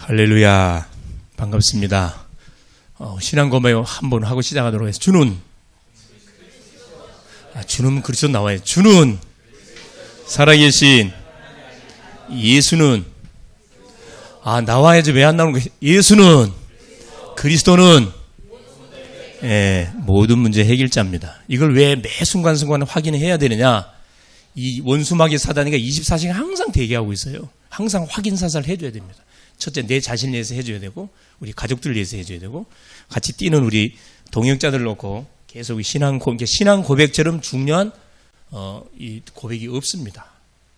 할렐루야. 반갑습니다. 신앙 고백 한번 하고 시작하도록 하겠습니다. 주는 그리스도 나와요. 주는 살아계신 예수는 나와야지 왜 안 나오는 거예요? 예수는 그리스도는 모든 문제 해결자입니다. 이걸 왜 매 순간순간 확인해야 되느냐? 이 원수마귀 사단이가 24시간 항상 대기하고 있어요. 항상 확인 사살을 해줘야 됩니다. 첫째, 내 자신을 위해서 해줘야 되고, 우리 가족들을 위해서 해줘야 되고, 같이 뛰는 우리 동역자들을 놓고 계속 신앙 고백처럼 중요한 이 고백이 없습니다.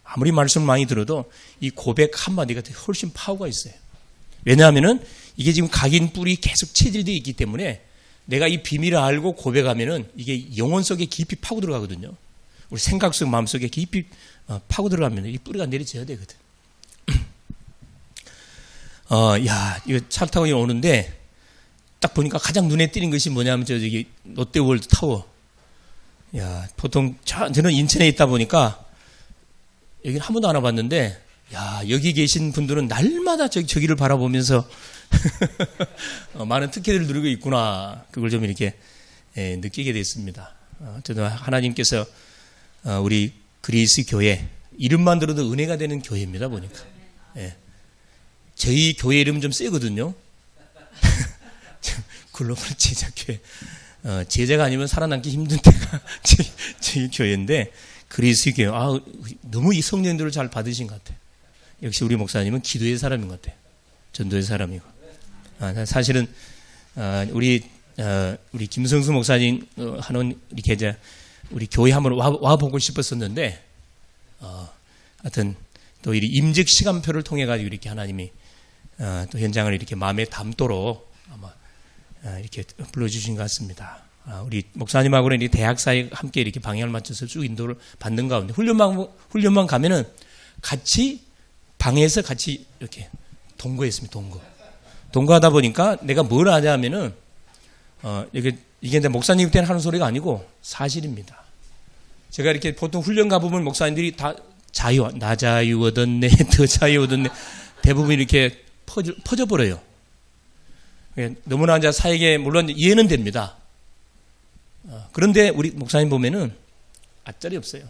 아무리 말씀을 많이 들어도 이 고백 한마디가 훨씬 파워가 있어요. 왜냐하면은 이게 지금 각인 뿔이 계속 체질되어 있기 때문에 내가 이 비밀을 알고 고백하면은 이게 영혼 속에 깊이 파고 들어가거든요. 우리 생각 속 마음 속에 깊이 파고 들어가면 이 뿌리가 내려져야 되거든. 이거 차 타고 오는데 딱 보니까 가장 눈에 띄는 것이 뭐냐면 저기 롯데월드 타워. 보통 저는 인천에 있다 보니까 여기는 한 번도 안 와봤는데, 여기 계신 분들은 날마다 저기를 바라보면서 많은 특혜들을 누리고 있구나. 그걸 좀 이렇게 느끼게 됐습니다. 저도 하나님께서 우리 그리스 교회 이름만 들어도 은혜가 되는 교회입니다. 보니까 저희 교회 이름 좀 세거든요. 글로벌 제자교회. 제자가 아니면 살아남기 힘든 데가 저희 교회인데, 그리스 교회. 너무 이 성령들을 잘 받으신 것 같아요. 역시 우리 목사님은 기도의 사람인 것 같아요. 전도의 사람이고. 사실은 우리 김성수 목사님 하는 이렇게 우리 교회 한번 와 보고 싶었었는데, 하여튼 또 이 임직 시간표를 통해 가지고 이렇게 하나님이 또 현장을 이렇게 마음에 담도록 아마 이렇게 불러주신 것 같습니다. 우리 목사님하고는 이 대학 사이 함께 이렇게 방향을 맞춰서 쭉 인도를 받는 가운데 훈련만 가면은 같이 방에서 같이 이렇게 동거했습니다. 동거하다 보니까 내가 뭘 하냐면은 이게 내 목사님 때는 하는 소리가 아니고 사실입니다. 제가 이렇게 보통 훈련 가보면 목사님들이 다 나 자유 얻었네, 더 자유 얻었네, 대부분 이렇게 퍼져버려요. 너무나 이제 사역에 물론 이해는 됩니다. 그런데 우리 목사님 보면은 앞자리 없어요.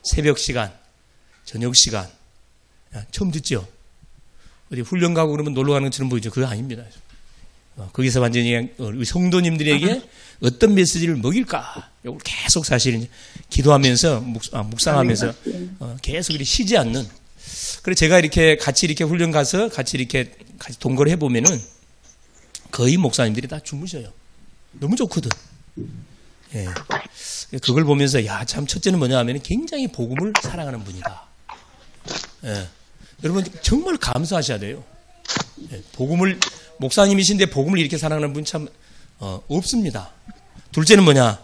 새벽 시간, 저녁 시간, 처음 듣죠? 어디 훈련 가고 그러면 놀러 가는 것처럼 보이죠? 그거 아닙니다. 거기서 완전히 우리 성도님들에게 어떤 메시지를 먹일까? 이걸 계속 사실 기도하면서 묵상하면서 계속 이렇게 쉬지 않는. 그래서 제가 이렇게 같이 이렇게 훈련 가서 같이 동거를 해보면은 거의 목사님들이 다 주무셔요. 너무 좋거든. 그걸 보면서 참 첫째는 뭐냐 하면 굉장히 복음을 사랑하는 분이다. 여러분 정말 감사하셔야 돼요. 목사님이신데 복음을 이렇게 사랑하는 분 참 없습니다. 둘째는 뭐냐?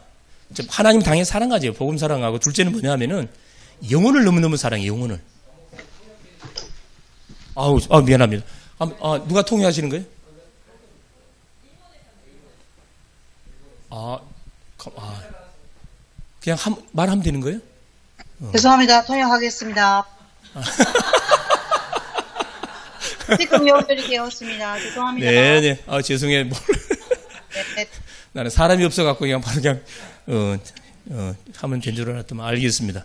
하나님 당연히 사랑하죠. 복음 사랑하고. 둘째는 뭐냐 하면은 영혼을 너무너무 사랑해요. 영혼을. 미안합니다. 누가 통역하시는 거예요? 그냥 말하면 되는 거예요? 죄송합니다. 통역하겠습니다. 지금 여기들이 되었습니다. 죄송합니다. 네. 죄송해요. 네. 나는 사람이 없어갖고 그냥 바로 하면 된 줄 알았더만. 알겠습니다.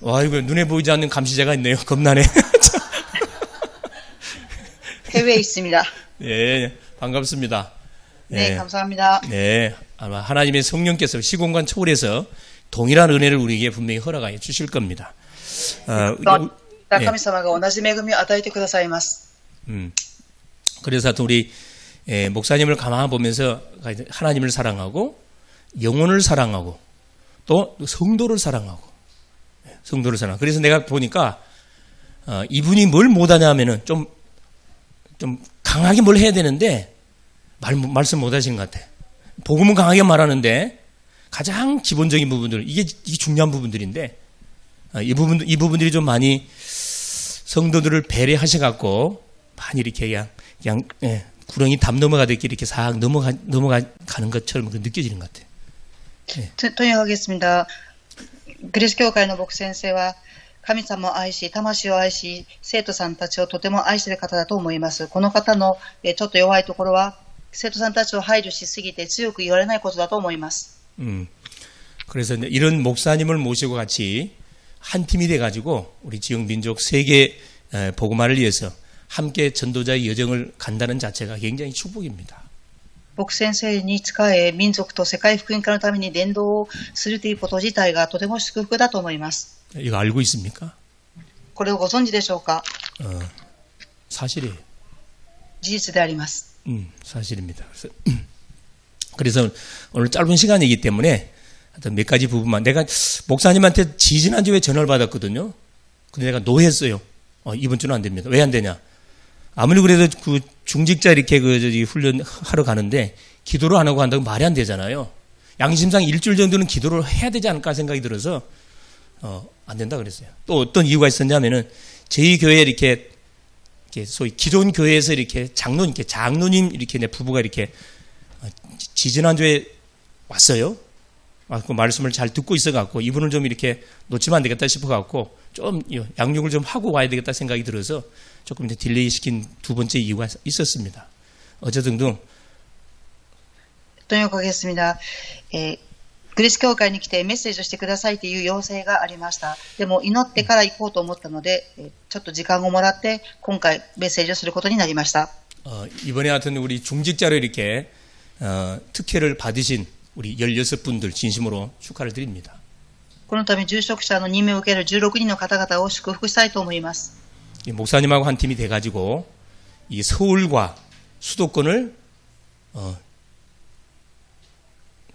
이거 눈에 보이지 않는 감시자가 있네요. 겁나네. 해외에 있습니다. 네, 반갑습니다. 네, 감사합니다. 네, 아마 하나님의 성령께서 시공간 초월해서 동일한 은혜를 우리에게 분명히 허락하여 주실 겁니다. 神様が同じ恵みを与えてくださいます。 그래서 우리 목사님을 가만히 보면서 하나님을 사랑하고 영혼을 사랑하고 또 성도를 사랑하고 그래서 내가 보니까 이분이 뭘 못하냐 하면은 좀 강하게 뭘 해야 되는데 말씀 못하신 것 같아. 복음은 강하게 말하는데 가장 기본적인 부분들 이게 중요한 부분들인데 이 부분들이 좀 많이 성도들을 배려하셔갖고 많이 이렇게 그냥 구렁이 담 넘어가듯이 이렇게 싹 넘어가는 것처럼 느껴지는 것 같아요. とにかくです。그리스教会の牧先生は神様を愛し、魂を愛し、生徒さんたちをとても愛している方だと思います。この方のちょっと弱いところは、生徒さんたちを配慮しすぎて強く言われないことだと思います。 그래서 이런 목사님을 모시고 같이 한 팀이 돼가지고 우리 지역 민족 세계 복음화를 위해서 함께 전도자의 여정을 간다는 자체가 굉장히 축복입니다. 僕先生に仕え、民族と世界福音化のために伝道をするということ自体がとても祝福だと思います。 이거 알고 있습니까? これをご存知でしょうか？ 사실이에요. 事実であります。 사실입니다. 그래서 오늘 짧은 시간이기 때문에 하여튼 몇 가지 부분만 내가 목사님한테 지지난주에 전화를 받았거든요. 근데 내가 노했어요. 이번 주는 안 됩니다. 왜 안 되냐? 아무리 그래도 그 중직자 이렇게 훈련하러 가는데 기도를 안 하고 간다고 말이 안 되잖아요. 양심상 일주일 정도는 기도를 해야 되지 않을까 생각이 들어서 안 된다 그랬어요. 또 어떤 이유가 있었냐면은 저희 교회에 이렇게 소위 기존 교회에서 이렇게 장로님 이렇게 내 부부가 이렇게 지지난주에 왔어요. 그 말씀을 잘 듣고 있어갖고 이분을 좀 이렇게 놓치면 안 되겠다 싶어갖고 좀 양육을 좀 하고 와야 되겠다 생각이 들어서 조금 이제 딜레이 시킨 두 번째 이유가 있었습니다. 어쨌든 というおかげですみだ。クリス教会に来てメッセージをしてくださいという要請がありました。でも祈ってから行こうと思ったので、ちょっと時間をもらって今回メッセージをすることになりました。 이번에 하여튼 우리 중직자로 이렇게 특혜를 받으신 우리 16분들 진심으로 축하를 드립니다. この度、住職者の任命を受ける16人の方々を祝福したいと思います。 목사님하고 한 팀이 돼가지고 이 서울과 수도권을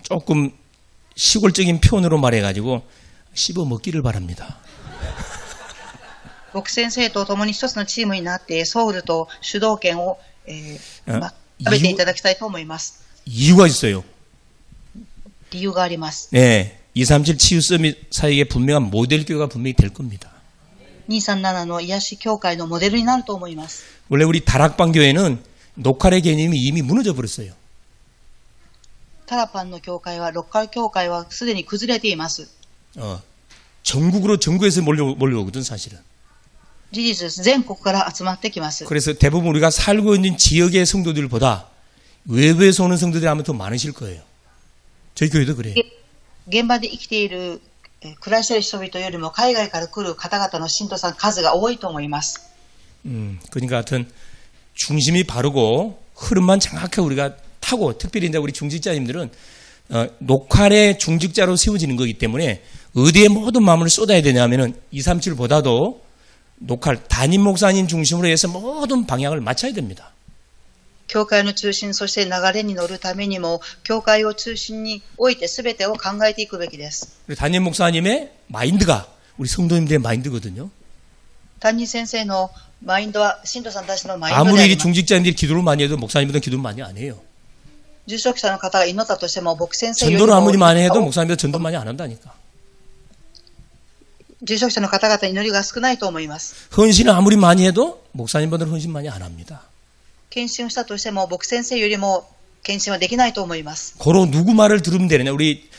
조금 시골적인 표현으로 말해가지고 씹어 먹기를 바랍니다. 僕先生と共に一つのチームになってソウルと主導権を、食べていただきたいと思います。 이유가 있어요. 理由があります。 네, 237 치유 서밋 사이에 분명한 모델 교회가 분명히 될 겁니다. 237の癒し教会のモデルになると思います。 원래 우리 다락방 교회는 녹화의 개념이 이미 무너져 버렸어요. タラパンの教会は、ロッカル教会はすでに崩れています。 전국에서 몰려오거든 사실은. 事実、全国から集まってきます。 그래서 대부분 우리가 살고 있는 지역의 성도들보다 외부에서 오는 성도들이 아마 더 많으실 거예요. 저희 교회도 그래요. 現場で生きている、暮らしている人々よりも海外から来る方々の信徒さん数が多いと思います。 그러니까 하여튼 중심이 바르고 흐름만 정확하게 우리가 타고 특별히 이제 우리 중직자님들은 녹화의 중직자로 세워지는 거기 때문에 어디에 모든 마음을 쏟아야 되냐면은 237보다도 녹화 담임 목사님 중심으로 해서 모든 방향을 맞춰야 됩니다. 教会の中心、そして流れに乗るためにも、教会を中心に置いて全てを考えていくべきです。 담임 목사님의 마인드가 우리 성도님들의 마인드거든요. 担任先生のマインドは、信徒さんたちのマインドで 아무리 あ 이 ります。 중직자님들이 기도를 많이 해도 목사님보다 기도를 많이 안 해요. 住職者の方が祈ったとしても、僕先生より 전도를 아무리 も、 많이 해도 목사님보다 전도 많이 안 한다니까. 住職者の方々祈りが少ないと思います。 헌신을 아무리 많이 해도 목사님보다 헌신 많이 안 합니다. 献身をしたとしても、僕先生よりも献身はできないと思います。 고로 누구 말을 들으면 되느냐. 우리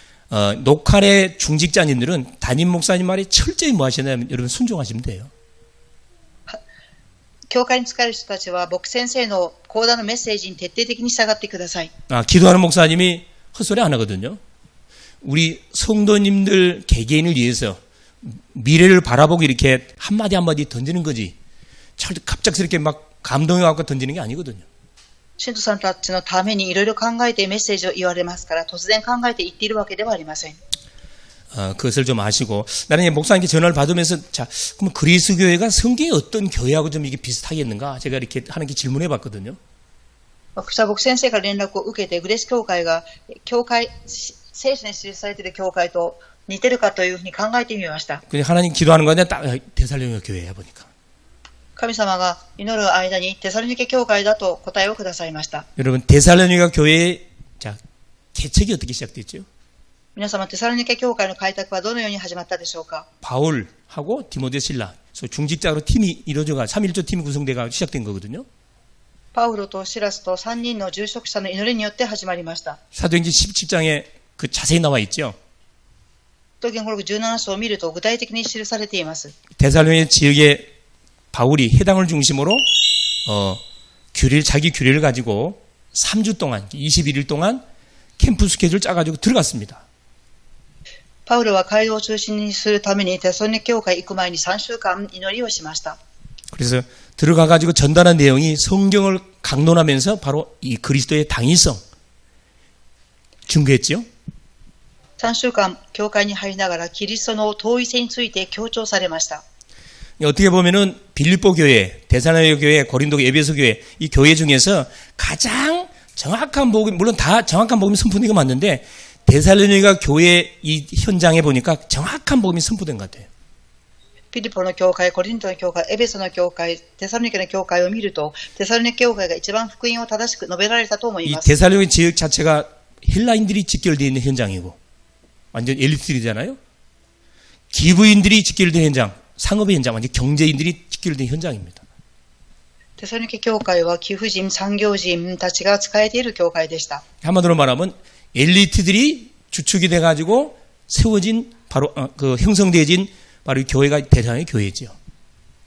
녹화의 중직자님들은 담임 목사님 말이 철저히 뭐 하시냐면 여러분 순종하시면 돼요. 教会に仕える人たちは、僕先生の講談のメッセージに徹底的に従ってください。 기도하는 목사님이 헛소리 안 하거든요. 우리 성도님들 개개인을 위해서 미래를 바라보고 이렇게 한마디 한마디 던지는 거지. 갑작스럽게 막 감동해갖고 던지는 게 아니거든요. 信徒さんたちのためにいろいろ考えてメッセージを言われますから、突然考えて言っているわけではありません。 그것을 좀 아시고 나는 목사님께 전화를 받으면서 자 그럼 그리스 교회가 성경의 어떤 교회하고 좀 이게 비슷하겠는가 제가 이렇게 하는 게 질문해 봤거든요. 私は僕先生から連絡を受けて、グレース教会が聖書に記されている教会と似てるかというふうに考えてみました。 그냥 하나님 기도하는 건데 딱 데살로니가 교회야 보니까. 神様が祈る間にテサロニケ教会だと答えをくださいました。 여러분 데살로니가 교회의 자 개척이 어떻게 시작됐죠? 皆様、テサロニケ教会の開拓はどのように始まったでしょうか。 바울하고 디모데 실라 중직자로 팀이 이루어져가 3.1조 팀이 구성돼가 시작된 거거든요. パウロとシラスと3人の住職者の祈りによって始まりました。 사도행전 17장에 그 자세히 나와 있죠. 使徒言語録17章を見ると具体的に記されています。 데살로니가 지역에 바울이 해당을 중심으로 자기 규례를 가지고 3주 동안 21일 동안 캠프 스케줄 짜가지고 들어갔습니다. パウロは街道を中心にするためにテサロニケ教会行く前に3週間祈りをしました。 그래서 들어가가지고 전달한 내용이 성경을 강론하면서 바로 이 그리스도의 당위성 증거했지요. 3週間教会に入りながらキリストの統一性について強調されました。 어떻게 보면은 빌립보 교회, 데살로니가 교회, 고린도 에베소 교회 이 교회 중에서 가장 정확한 복음, 물론 다 정확한 복음이 선포된 게 맞는데 데살로니가 교회 이 현장에 보니까 정확한 복음이 선포된 것 같아요. ピリポの教会、コリントの教会、エベソの教会、テサロニケの教会を見ると、テサロニケ教会が一番福音を正しく述べられたと思い이 ます。 데살로니가 지역 자체가 헬라인들이 직결되어 있는 현장이고 완전 엘리트들이잖아요. 기부인들이 직결된 현장, 상업의 현장, 완전 경제인들이 직결된 현장입니다. テサロニケ教会は寄付人、産業人たちが使えている教会でした。 한마디로 말하면 엘리트들이 주축이 돼가지고 세워진 바로 형성되어진 바로 이 교회가 데살로니가 교회지요.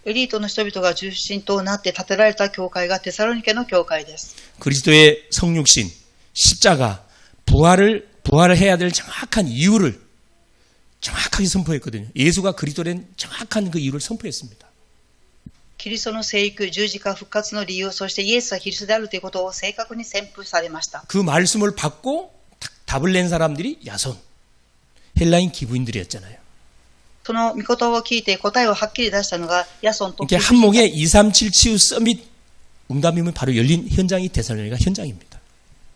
エリートの人々が中心となって建てられた教会がテサロニケの教会です。 그리스도의 성육신, 십자가, 부활을 해야 될 정확한 이유를 정확하게 선포했거든요. 예수가 그리스도된 정확한 그 이유를 선포했습니다. キリストの生育、十字架復活の理由、そしてイエスはキリストであるということを正確に宣布されました。 그 말씀을 받고 답을 낸 사람들이 야손, 헬라인 기부인들이었잖아요. その御言葉を聞いて答えをはっきり出したのがヤソンと 이렇게 한목에 237 치유 서밋 응답임을 바로 열린 현장이 데살로니가 현장입니다.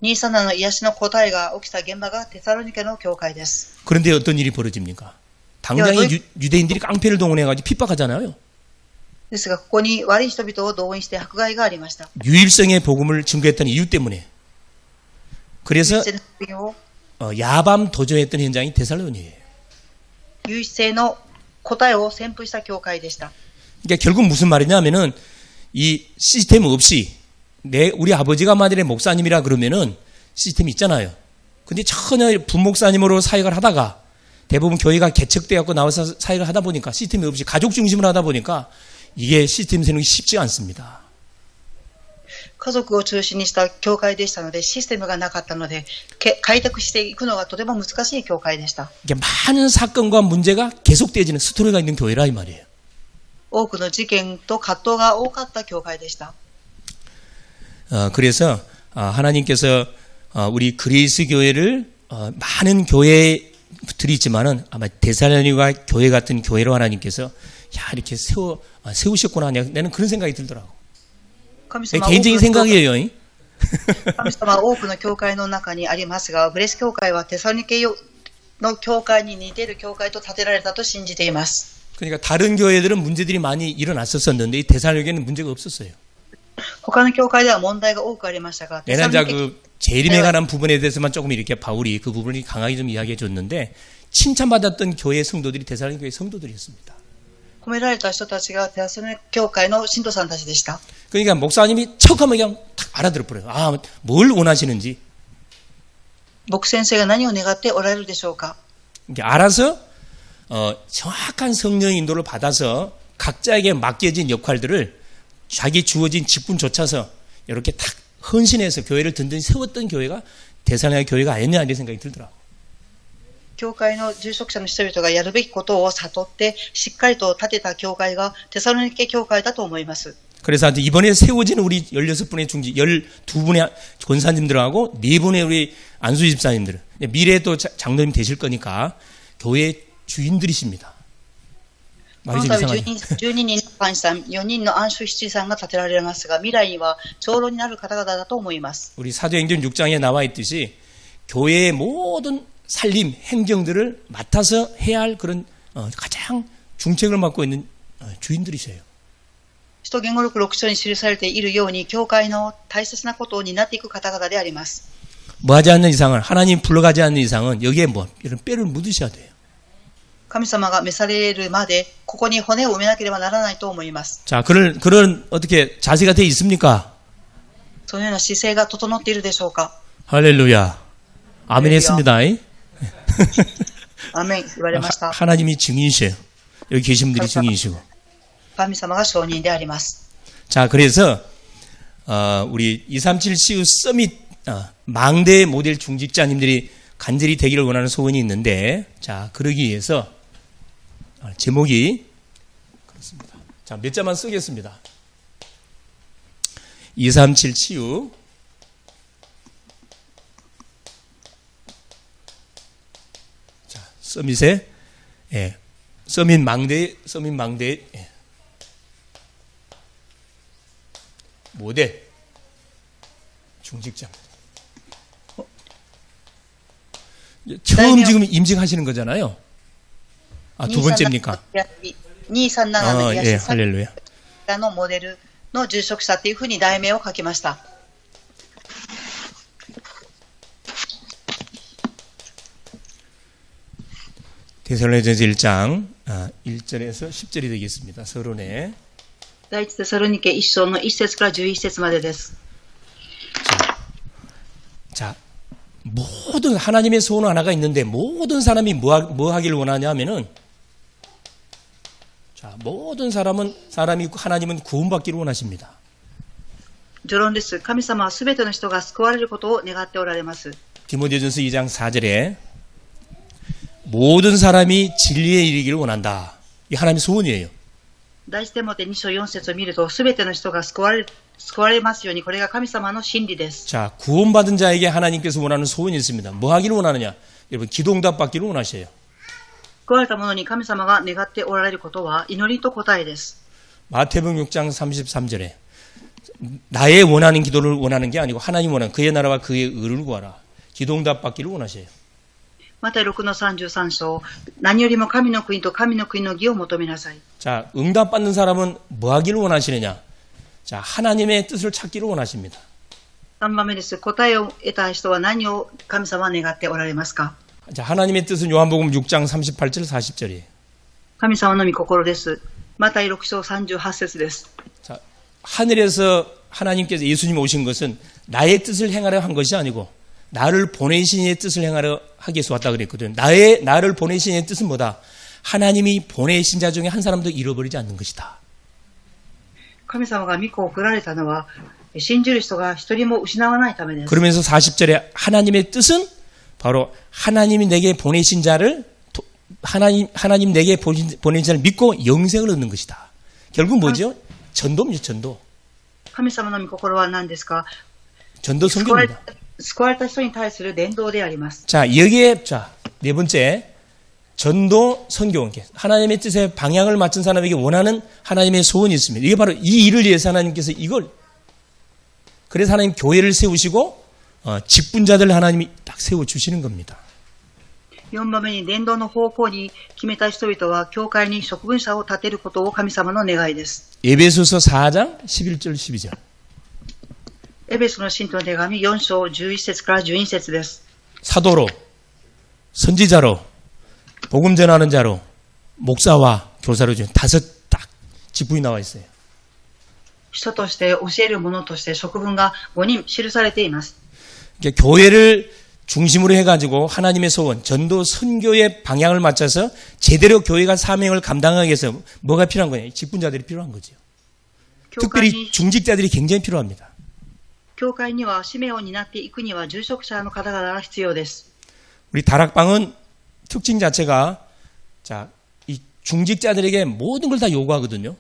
237の癒しの答えが起きた現場がテサロニケの教会です。 그런데 어떤 일이 벌어집니까? 당장에 유대인들이 깡패를 동원해가지고 핍박하잖아요. ですがここに悪い人々を動員して迫害がありました。 유일성의 복음을 증거했던 이유 때문에. 그래서 야밤 도전했던 현장이 데살로니예요. 唯一性の答えを宣布した教会でした。 그러니까 결국 무슨 말이냐면은 이 시스템 없이 우리 아버지가 만일에 목사님이라 그러면은 시스템이 있잖아요. 근데 전혀 분목사님으로 사역을 하다가 대부분 교회가 개척되어갖고 나와서 사역을 하다 보니까 시스템이 없이 가족 중심으로 하다 보니까 이게 시스템 세우기 쉽지 않습니다. 家族を中心にした教会でしたのでシステムがなかったので開拓していくのがとても難しい教会でした。 많은 사건과 문제가 계속되어지는 스토리가 있는 교회라 이 말이에요. 多くの事件と葛藤が多かった教会でした。 그래서 하나님께서 우리 그리스 교회를 많은 교회들이 있지만은 아마 데살로니가 교회 같은 교회로 하나님께서 이렇게 세우셨구나. 나는 그런 생각이 들더라고. 개인적인 생각이에요. 神様は多くの教会の中にありますが、ブレス教会はテサロニケの教会に似ている教会と建てられたと信じています。 그러니까 다른 교회들은 문제들이 많이 일어났었는데 이 데살로니가는 문제가 없었어요. 他の教会では問題が多くありましたが、 내난자 그 재림에 관한 부분에 대해서만 조금 이렇게 바울이 그 부분을 강하게 좀 이야기해 줬는데 칭찬받았던 교회 성도들이 데살로니가 교회 성도들이었습니다. 褒められた人たちがテサロニケ教会の信徒さんたちでした。 그러니까 목사님이 척하면 그냥 탁 알아들어 버려요. 뭘 원하시는지. 牧先生が何を願っておられるでしょうか。 알아서 정확한 성령의 인도를 받아서 각자에게 맡겨진 역할들을 자기 주어진 직분조차서 이렇게 탁 헌신해서 교회를 든든히 세웠던 교회가 데살로니가 교회가 아니었냐 이런 생각이 들더라고요. 教会の住職者の人々がやるべきことを悟ってしっかりと立てた教会がテサロニケ教会だと思います。 그래서 이번에 세워진 우리 16분의 중지, 12분의 권사님들하고 4분의 우리 안수 집사님들, 미래에 또 장로님 되실 거니까 교회 주인들이십니다. この度12人の監視さん、4人の安守七さんが立てられますが、未来には長老になる方々だと思います。 우리 사도행전 6장에 나와 있듯이 교회의 모든 살림, 행정들을 맡아서 해야 할 그런 가장 중책을 맡고 있는 주인들이셔요. 使徒言語録6章に記されているように、教会の大切なことを担っていく方々であります。 뭐 하지 않는 이상은, 하나님 불러가지 않는 이상은 여기에 이런 뼈를 묻으셔야 돼요. 神様が召されるまで、ここに骨を埋めなければならないと思います。 자, 그런 어떻게 자세가 돼 있습니까? そのような姿勢が整っているでしょうか。 할렐루야. 아멘 했습니다. アメン言われました。 하나님이 증인이셔요. 여기 계신 분들이 증인이시고. 神様が証人であります。 자, 그래서 우리 237 CU 서밋 망대 모델 중직자님들이 간절히 되기를 원하는 소원이 있는데, 자, 그러기 위해서 제목이 그렇습니다. 자, 몇 자만 쓰겠습니다. 237 CU 자, 서밋에 서밋 망대 모델 중직자. 처음 지금 임직하시는 거잖아요. 두 번째입니까? 237の 예, 할렐루야. のモデルの住職者というふうに題名を書きました。 데살로니가서 1장 1절에서 10절이 되겠습니다. 서론에. 第一テサロニケ1章の1節から11節までです。 자, 모든 하나님의 소원 하나가 있는데 모든 사람이 뭐 하기를 원하냐 하면은, 자, 모든 사람이 하나님은 구원받기를 원하십니다. 序論です。神様はすべての人が救われることを願っておられます。 디모데전서 2장 4절에 모든 사람이 진리에 이르기를 원한다. 이 하나님의 소원이에요. 第一テモテ2章4節を見ると、すべての人が救われますように、これが神様の真理です。 자, 구원받은 자에게 하나님께서 원하는 소원이 있습니다. 뭐 하기를 원하느냐? 여러분, 기도응답 받기를 원하셔요. 救われた者に神様が願っておられることは祈りと答えです。 마태복음 6장 33절에 나의 원하는 기도를 원하는 게 아니고 하나님 원하는 그의 나라와 그의 의를 구하라. 기도응답 받기를 원하셔요. マタイ6の33章、何よりも神の国と神の国の義を求めなさい。 자, 응답 받는 사람은 뭐 하기를 원하시느냐? 자, 하나님의 뜻을 찾기를 원하십니다. 3番目です。答えを得た人は何を神様は願っておられますか？ 자, 하나님의 뜻은 요한복음 6장 38절 40절이에요. 神様の御心です。マタイ6章38節です。 자, 하늘에서 하나님께서 예수님 오신 것은 나의 뜻을 행하려 한 것이 아니고 나를 보내신 이의 뜻을 행하려 하기 위해서 왔다 그랬거든. 나를 보내신 이의 뜻은 뭐다? 하나님이 보내신 자 중에 한 사람도 잃어버리지 않는 것이다. 神様が御子を送られたのは、信じる人が一人も失わないためです。 그러면서 40절에 하나님의 뜻은 바로 하나님이 내게 보내신 자를 하나님 내게 보내신 자를 믿고 영생을 얻는 것이다. 결국 뭐죠? 전도입니다. 전도. 神様の御心は何ですか？ 전도 선교입니다. 救われた人に対する伝道であります。 자, 여기에 네 번째 전도 선교. 하나님의 뜻에 방향을 맞춘 사람에게 원하는 하나님의 소원이 있습니다. 이게 바로 이 일을 위해서 하나님께서 그래서 하나님 교회를 세우시고 직분자들 하나님이 딱 세워주시는 겁니다. 4番目に伝道の方向に決めた人々は教会に職分者を立てることを神様の願いです。 에베소서 4장 11절 12절. エベソの信徒の手紙4章11節から12節です。 사도로, 선지자로, 복음 전하는 자로, 목사와 교사로 준 5 딱 직분이 나와 있어요. 人として教える者として職分が5人記されています。 그러니까 교회를 중심으로 해가지고 하나님의 소원, 전도 선교의 방향을 맞춰서 제대로 교회가 사명을 감당하기 위해서 뭐가 필요한 거냐? 직분자들이 필요한 거죠. 특별히 중직자들이 굉장히 필요합니다. 教会には使命を担っていくには住職者の方々が必要です。 우리 다락방은 특징 자체가 이 중직자들에게 모든 걸 다 요구하거든요.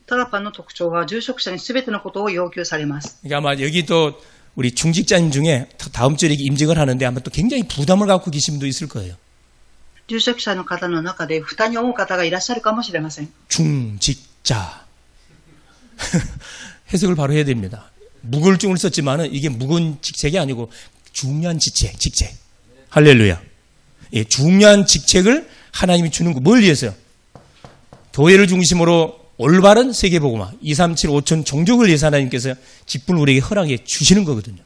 タラパンの特徴は住職者に全てのことを要求されます。 그러니까 아마 여기 또 우리 중직자님 중에 다음 주에 임직을 하는데 아마 또 굉장히 부담을 갖고 계신 분도 있을 거예요. 住職者の方の中で負担に思う方がいらっしゃるかもしれません。 중직자. 해석을 바로 해야 됩니다. 무글증을 썼지만은 이게 묵은 직책이 아니고 중요한 직책. 할렐루야. 예, 중요한 직책을 하나님이 주는 거 뭘 위해서요? 교회를 중심으로 올바른 세계복음화 237 5천 종족을 위해서 하나님께서 직분을 우리에게 허락해 주시는 거거든요.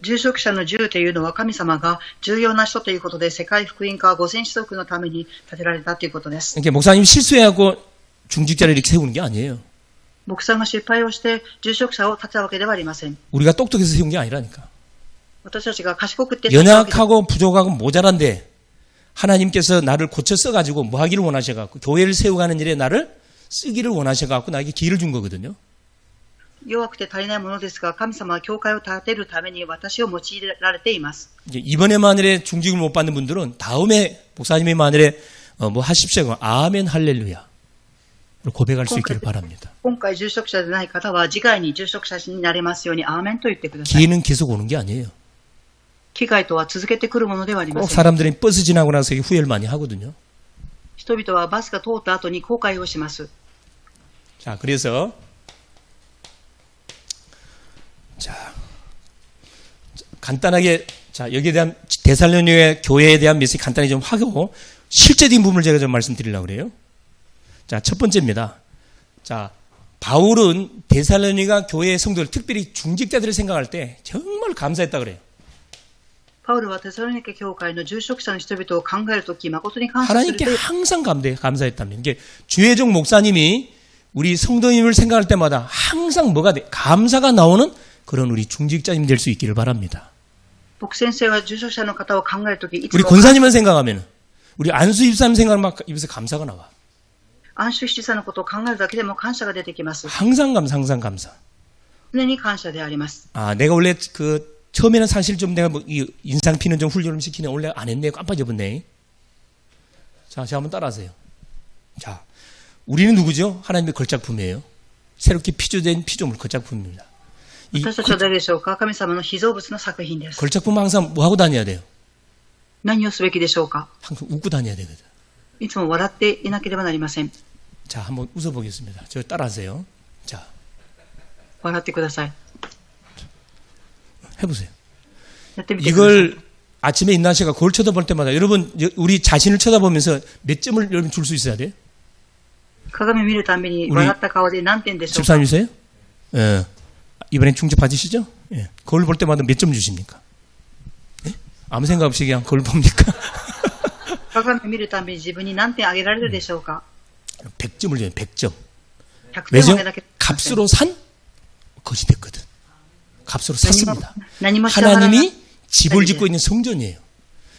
住職者の10というのは神様が重要な人ということで世界福音化5000子族のために立てられたということです。 그러니까 목사님이 실수해갖고 중직자를 이렇게 세우는 게 아니에요. 牧さんが失敗をして住職者を立てたわけではありません。 우리가 똑똑해서 세운 게 아니라니까. 私たちが賢くて 연약하고 부족하고 모자란데 하나님께서 나를 고쳐 써가지고 뭐 하기를 원하셔갖고 교회를 세워가는 일에 나를 쓰기를 원하셔갖고 나에게 기회를 준 거거든요. 弱くて足りないものですが、神様は教会を建てるために私を用いられています。 이제 이번에 만일에 중직을 못 받는 분들은 다음에 목사님이 만일에 뭐 하십시오. 그러면 아멘 할렐루야 고백할 수 있기를 바랍니다. 今回住職者でない方は次回に住職者になれますようにアーメンと言ってください。 기회는 계속 오는 게 아니에요. 機会とは続けてくるものではありま 꼭 せん。 사람들이 버스 지나고 나서 후회를 많이 하거든요. 人々はバスが通った後に後悔をします。 자, 그래서 간단하게 여기에 대한 데살로니가 교회에 대한 메시지 간단히 좀 하고 실제적인 부분을 제가 좀 말씀드리려고 그래요. 자, 첫 번째입니다. 자, 바울은 데살로니가 교회의 성도들, 특별히 중직자들을 생각할 때 정말 감사했다 그래요. パウルはテサロニケ教会の住職者の人々を考えるとき、誠に感謝する 하나님께 という 항상 감사했답니다. 이게 주혜종 목사님이 우리 성도님을 생각할 때마다 항상 뭐가 돼? 감사가 나오는 그런 우리 중직자님 될 수 있기를 바랍니다. 僕先生は住職者の方を考えるとき、いつ 우리 も 권사님을 생각하면 우리 안수 입사님 생각하면 막 입에서 감사가 나와. 安守七さんのことを考えるだけでも感謝が出てきます。 항상 감사. 常に感謝であります。 아, 내가 원래 처음에는 사실 좀 내가 이 인상 피는 좀 훈련을 시키네. 원래 안 했네. 깜빡 잊어버렸네. 자, 제가 한번 따라하세요. 자, 우리는 누구죠? 하나님의 걸작품이에요. 새롭게 피조된 피조물 걸작품입니다. 이 私たちは誰でしょうか？神様の被造物の作品です。 걸작품은 항상 뭐 하고 다녀야 돼요? 何をすべきでしょうか？ 항상 웃고 다녀야 되거든. いつも笑っていなければなりません。 자, 한번 웃어보겠습니다. 저 따라하세요. 자, 笑ってください。 해보세요. やってみてください。 이걸 아침에 인나 씨가 거울 쳐다볼 때마다 여러분 우리 자신을 쳐다보면서 몇 점을 여러분 줄 수 있어야 돼요? 鏡見るたびに笑った顔で何点でしょうか？ 집사님이세요? 예. 이번엔 충족 받으시죠? 예. 거울 볼 때마다 몇 점 주십니까? 예? 아무 생각 없이 그냥 거울 봅니까? 鏡見るたびに自分に何点あげられるでしょうか？ 100점을 줘요. 100점. 100点 왜죠? あげなきゃ 값으로 산 것이 됐거든. 값으로 샀습니다. 何も支払わない 하나님이 집을 짓고 있는 성전이에요.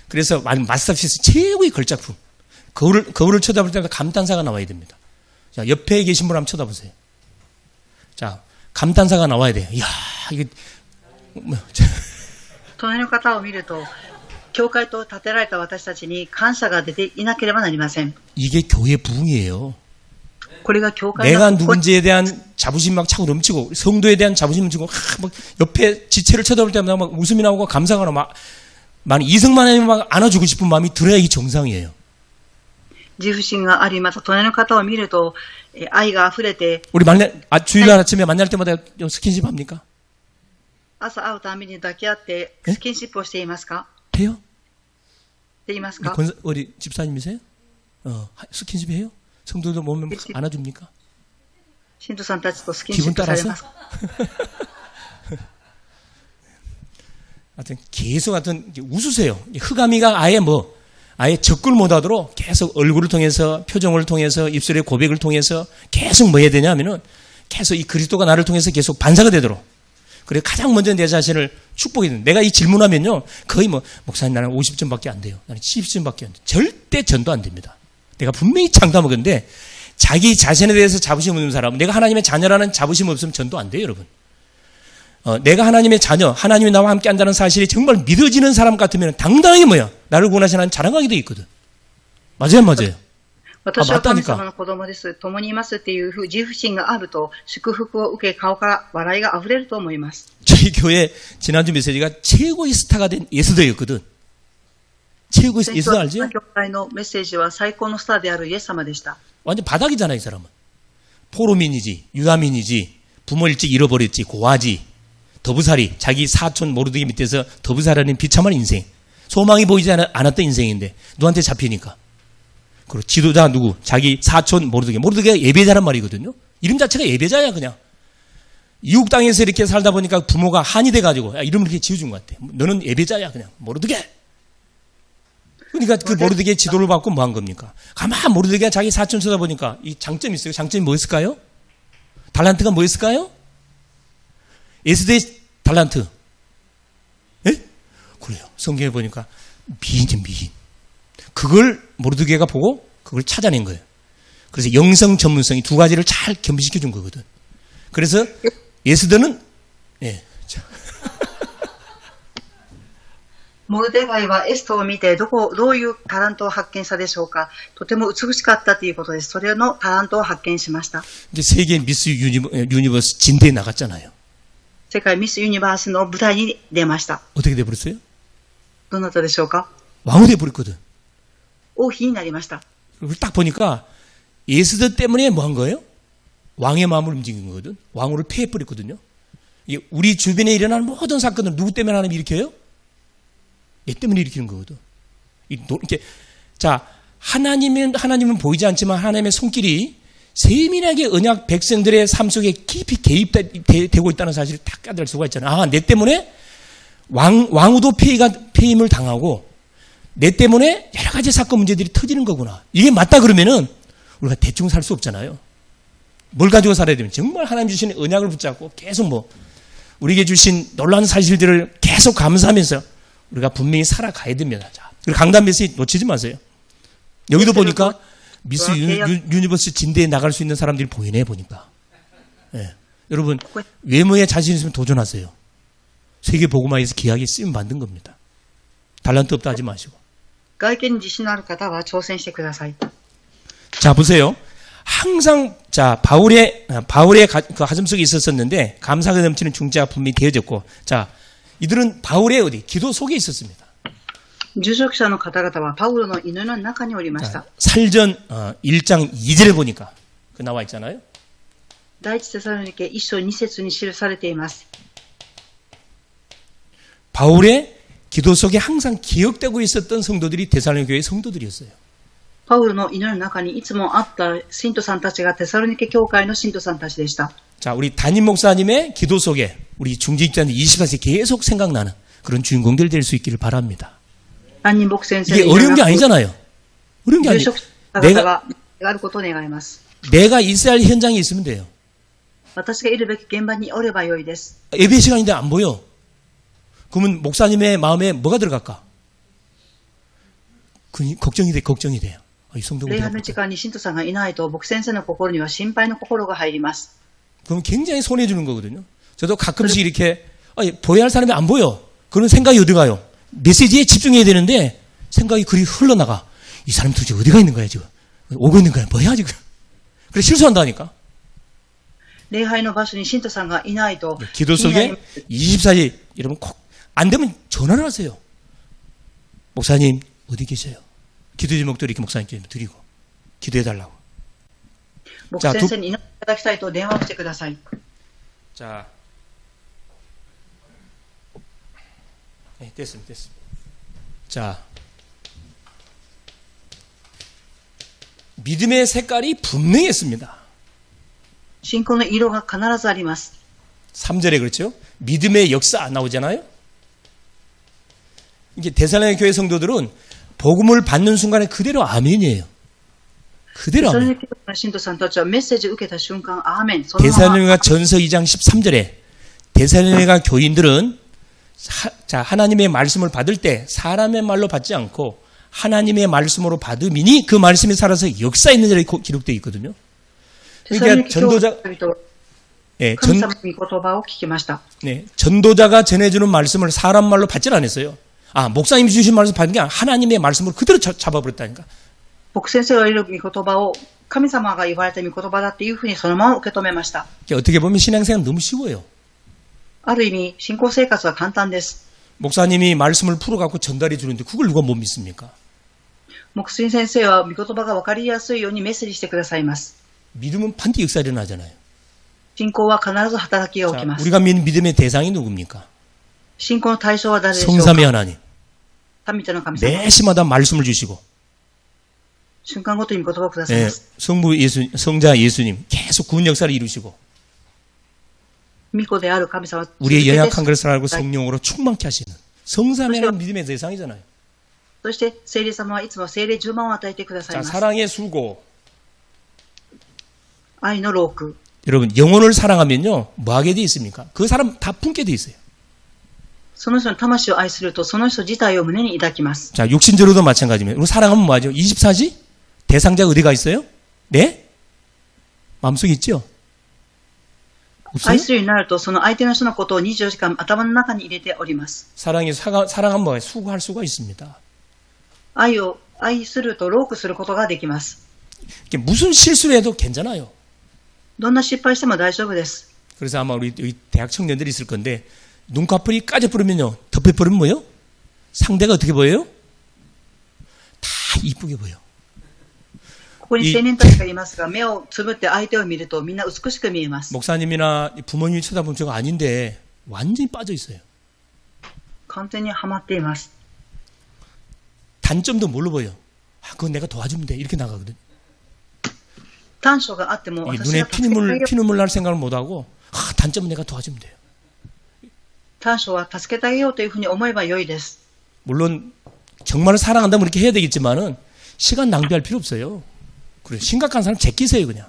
그래서 마스터피스 최고의 걸작품. 거울을 쳐다볼 때마다 감탄사가 나와야 됩니다. 자, 옆에 계신 분 한번 쳐다보세요. 자, 감탄사가 나와야 돼요. 이야, 이게, 隣の方を見ると、教会と建てられた私たちに感謝が出ていなければなりません。 이게 교회 부흥이에요. これが教会 내가 の 누군지에 대한 자부심 막 차고 넘치고, 성도에 대한 자부심 넘치고, 막 옆에 지체를 쳐다볼 때마다 막 웃음이 나오고 감사가 나오고, 막 이승만 하면 막 안아주고 싶은 마음이 들어야 이게 정상이에요. 自負心があり、また隣の方を見ると、愛が溢れて、 우리 주일날 아침에 만날 때마다 스킨십 합니까? 朝会うたびに抱き合ってスキンシップをしていますか？ 해요? って言いますか？ 우리 집사님이세요? 스킨십 해요? 성도들 보면 안아줍니까? 信徒さんたちとスキンシッ 기분 プされ 따라서? ますか？ 하여튼 계속 웃으세요. 흑암이가 아예 접근을 못하도록 계속 얼굴을 통해서, 표정을 통해서, 입술의 고백을 통해서 계속 뭐 해야 되냐 하면은 계속 이 그리스도가 나를 통해서 계속 반사가 되도록. 그래 가장 먼저 내 자신을 축복해야 돼. 내가 이 질문하면요 거의 목사님 나는 50점밖에 안 돼요. 나는 70점밖에 안 돼. 절대 전도 안 됩니다. 내가 분명히 장담하건데 자기 자신에 대해서 자부심 없는 사람, 내가 하나님의 자녀라는 자부심 없으면 전도 안 돼요, 여러분. 내가 하나님의 자녀, 하나님이 나와 함께 한다는 사실이 정말 믿어지는 사람 같으면 당당하게 나를 구원하신 하나님 자랑하게 돼 있거든. 맞아요, 맞아요. 私は神様の子供です。共にいますっていう自負心があると、祝福を受け、顔から笑いが溢れると思います。 저희 교회 지난주 메시지가 최고의 스타가 된 예수도였거든. 최고의 예수도 알죠? 教会のメッセージは最高のスターであるイエス様でした。 완전 바닥이잖아, 이 사람은. 포로민이지, 유다민이지, 부모 일찍 잃어버렸지, 고아지, 더부살이, 자기 사촌 모르드기 밑에서 더부살하는 비참한 인생. 소망이 보이지 않았던 인생인데, 누구한테 잡히니까. 그리고 지도자 누구? 자기 사촌 모르드기가 예배자란 말이거든요. 이름 자체가 예배자야, 그냥. 이국 땅에서 이렇게 살다 보니까 부모가 한이 돼가지고, 야, 이름을 이렇게 지어준 것 같아. 너는 예배자야, 그냥. 모르드게. 그러니까 그 모르드기의 지도를 받고 뭐 한 겁니까? 가만 모르드기가 자기 사촌 쳐다보니까 이 장점이 있어요. 장점이 뭐였을까요? 달란트가 뭐였을까요? 예수대의 달란트. 예? 그래요. 성경에 보니까 미인이 미인. 그걸 모르드게가 보고 그걸 찾아낸 거예요. 그래서 영성 전문성이 두 가지를 잘 겸비시켜 준 거거든. 그래서 에스더는 예. モルデガイはエストを見て、どういうタラントを発見したでしょうか。とても美しかったということです。それのタラントを発見しました。 이제 세계 미스 유니버스 진대에 나갔잖아요. 世界ミスユニバースの舞台に出ました。 어떻게 돼 버렸어요? どなたでしょうか。 왕이 돼 버렸거든. 王妃になりました。 그걸 딱 보니까 에스더 때문에 뭐 한 거예요? 왕의 마음을 움직인 거거든. 왕후를 폐해 버렸거든요. 이게 우리 주변에 일어나는 모든 사건을 누구 때문에 하나님이 일으켜요? 얘 때문에 일으키는 거거든. 이렇게 자 하나님은 보이지 않지만 하나님의 손길이 세밀하게 언약 백성들의 삶 속에 깊이 개입되고 있다는 사실을 딱 깨달을 수가 있잖아요. 아, 내 때문에 왕후도 폐임을 당하고 내 때문에 여러 가지 사건 문제들이 터지는 거구나. 이게 맞다 그러면은 우리가 대충 살 수 없잖아요. 뭘 가지고 살아야 되면 정말 하나님 주신 언약을 붙잡고 계속 뭐 우리에게 주신 놀라운 사실들을 계속 감사하면서 우리가 분명히 살아가야 됩니다. 자, 그리고 강단 메시지 놓치지 마세요. 여기도 보니까 미스 유니버스 진대에 나갈 수 있는 사람들이 보이네 보니까. 예. 여러분 외모에 자신 있으면 도전하세요. 세계 복음화에서 귀하게 쓰임 받는 겁니다. 달란트 없다 하지 마시고. 外見に自信のある方は挑戦してください。 자 보세요. 항상 자 바울의 그 가슴 속에 있었었는데 감사가 넘치는 중재가 분명히 되어졌고 자 이들은 바울의 어디 기도 속에 있었습니다. 受職者の方々はパウロの犬の中におりました。 살전 1장 2절에 보니까 그 나와 있잖아요. 第一テサロニケ1章2節に記されています。 바울의 기도 속에 항상 기억되고 있었던 성도들이 데살로니가 교회의 성도들이었어요. パウロの犬の中にいつもあった信徒さんたちがテサロニケ教会の信徒さんたちでした。 자, 우리 담임 목사님의 기도 속에 우리 중직자들 24세 계속 생각나는 그런 주인공들 될 수 있기를 바랍니다. 担任牧先生 이게 어려운 게 아니잖아요. 어려운 게 有 아니에요. 職者の方があることを願います。 내가 있어야 할 현장에 있으면 돼요. 私がいるべき現場におればよいです。 예배 시간인데 안 보여. 그러면 목사님의 마음에 뭐가 들어갈까? 걱정이 돼요. 이 성도가 礼拝の時間に信徒さんがいないと牧先生の心には心配の心が入ります。 그럼 굉장히 손해주는 거거든요. 저도 가끔씩 이렇게 보여야 할 사람이 안 보여. 그런 생각이 어디 가요? 메시지에 집중해야 되는데 생각이 그리 흘러나가. 이 사람 도대체 어디가 있는 거야 지금? 오고 있는 거야? 뭐야 지금? 그래 실수한다니까. 礼拝の場所に信徒さんがいないと 기도 속에 24시 여러분 꼭 안 되면 전화를 하세요. 목사님 어디 계세요? 기도 제목도 이렇게 목사님께 드리고 기도해달라고. 牧先生に祈っていただきたいと電話をしてください。 자, 네, 됐습니다. 자, 믿음의 색깔이 분명했습니다. 信仰の色が必ずあります。 3절에 그렇죠? 믿음의 역사 안 나오잖아요? 이게 데살로니가 교회 성도들은 복음을 받는 순간에 그대로 아멘이에요. 그대로 아멘. それの信徒さんたちはメッセージを受けた瞬間、アーメン。そのまま 데살로니가 전서 2장 13절에 데살로니가 교인들은 하나님의 말씀을 받을 때 사람의 말로 받지 않고 하나님의 말씀으로 받음이니 그 말씀이 살아서 역사 있는 자리에 기록되어 있거든요. 그러니까 전도자가 전해주는 말씀을 사람 말로 받질 않았어요. 아, 목사님이 주신 말씀 받은 게 아니라 하나님의 말씀으로 그대로 잡아버렸다니까. 牧先生がいる御言葉を神様が言われた御言葉だっていうふうにそのまま受け止めました。 어떻게 보면 신앙생활은 너무 쉬워요. ある意味信仰生活は簡単です。 목사님이 말씀을 풀어갖고 전달해 주는데 그걸 누가 못 믿습니까? 牧師先生は御言葉が分かりやすいようにメッセージしてくださいます。 믿음은 반드시 역사 일어나잖아요. 信仰は必ず働きが起きます。 우리가 믿는 믿음의 대상이 누굽니까? 信仰の対象は誰でしょうか。 성삼위 하나님. 神との神様。 매시마다 말씀을 주시고 瞬間ごとに御言葉をくださいます。 성자 예수님 계속 구원 역사를 이루시고 御子である神様 우리의 연약한 것을 알고 성령으로 충만케 하시는 성삼위라는 믿음의 대상이잖아요. そして聖霊様はいつも聖霊10万を与えてください 자, ます。 사랑의 수고. 愛の労苦。 여러분 영혼을 사랑하면요 뭐하게 돼 있습니까? 그 사람 다 품게 돼 있어요. その人の魂を愛すると、その人自体を胸に抱きます。 자, 육신적으로도 마찬가지입니다. 우리 사랑하면 뭐하죠? 24지? 대상자가 어디가 있어요? 네? 마음속에 있죠? 愛 없어요? するようになると、その相手の人のことを24時間頭の中に入れております。 사랑하면 뭐예요? 수고할 수가 있습니다. 愛するとロークすることができます。 이게 무슨 실수를 해도 괜찮아요. どんな失敗しても大丈夫です。 그래서 아마 우리 여기 대학 청년들이 있을 건데 눈꺼풀이 까져버리면요. 덮여버리면 뭐예요? 상대가 어떻게 보여요? 다 이쁘게 보여. ここに青年たちがいますが、目をつぶって相手を見るとみんな美しく見えます。 목사님이나 부모님이 쳐다보면 저거 아닌데 완전히 빠져 있어요. 完全にはまっています。 단점도 뭘로 보여? 아, 그건 내가 도와주면 돼. 이렇게 나가거든. 短所があっても 이게 私 눈에 が助けてあげよう。 피눈물 날 생각을 못하고 단점은 내가 도와주면 돼요. 短所は助けてあげようというふうに思えば良いです。 물론 정말 사랑한다면 이렇게 해야 되겠지만은 시간 낭비할 필요 없어요. 그래 심각한 사람 제끼세요 그냥.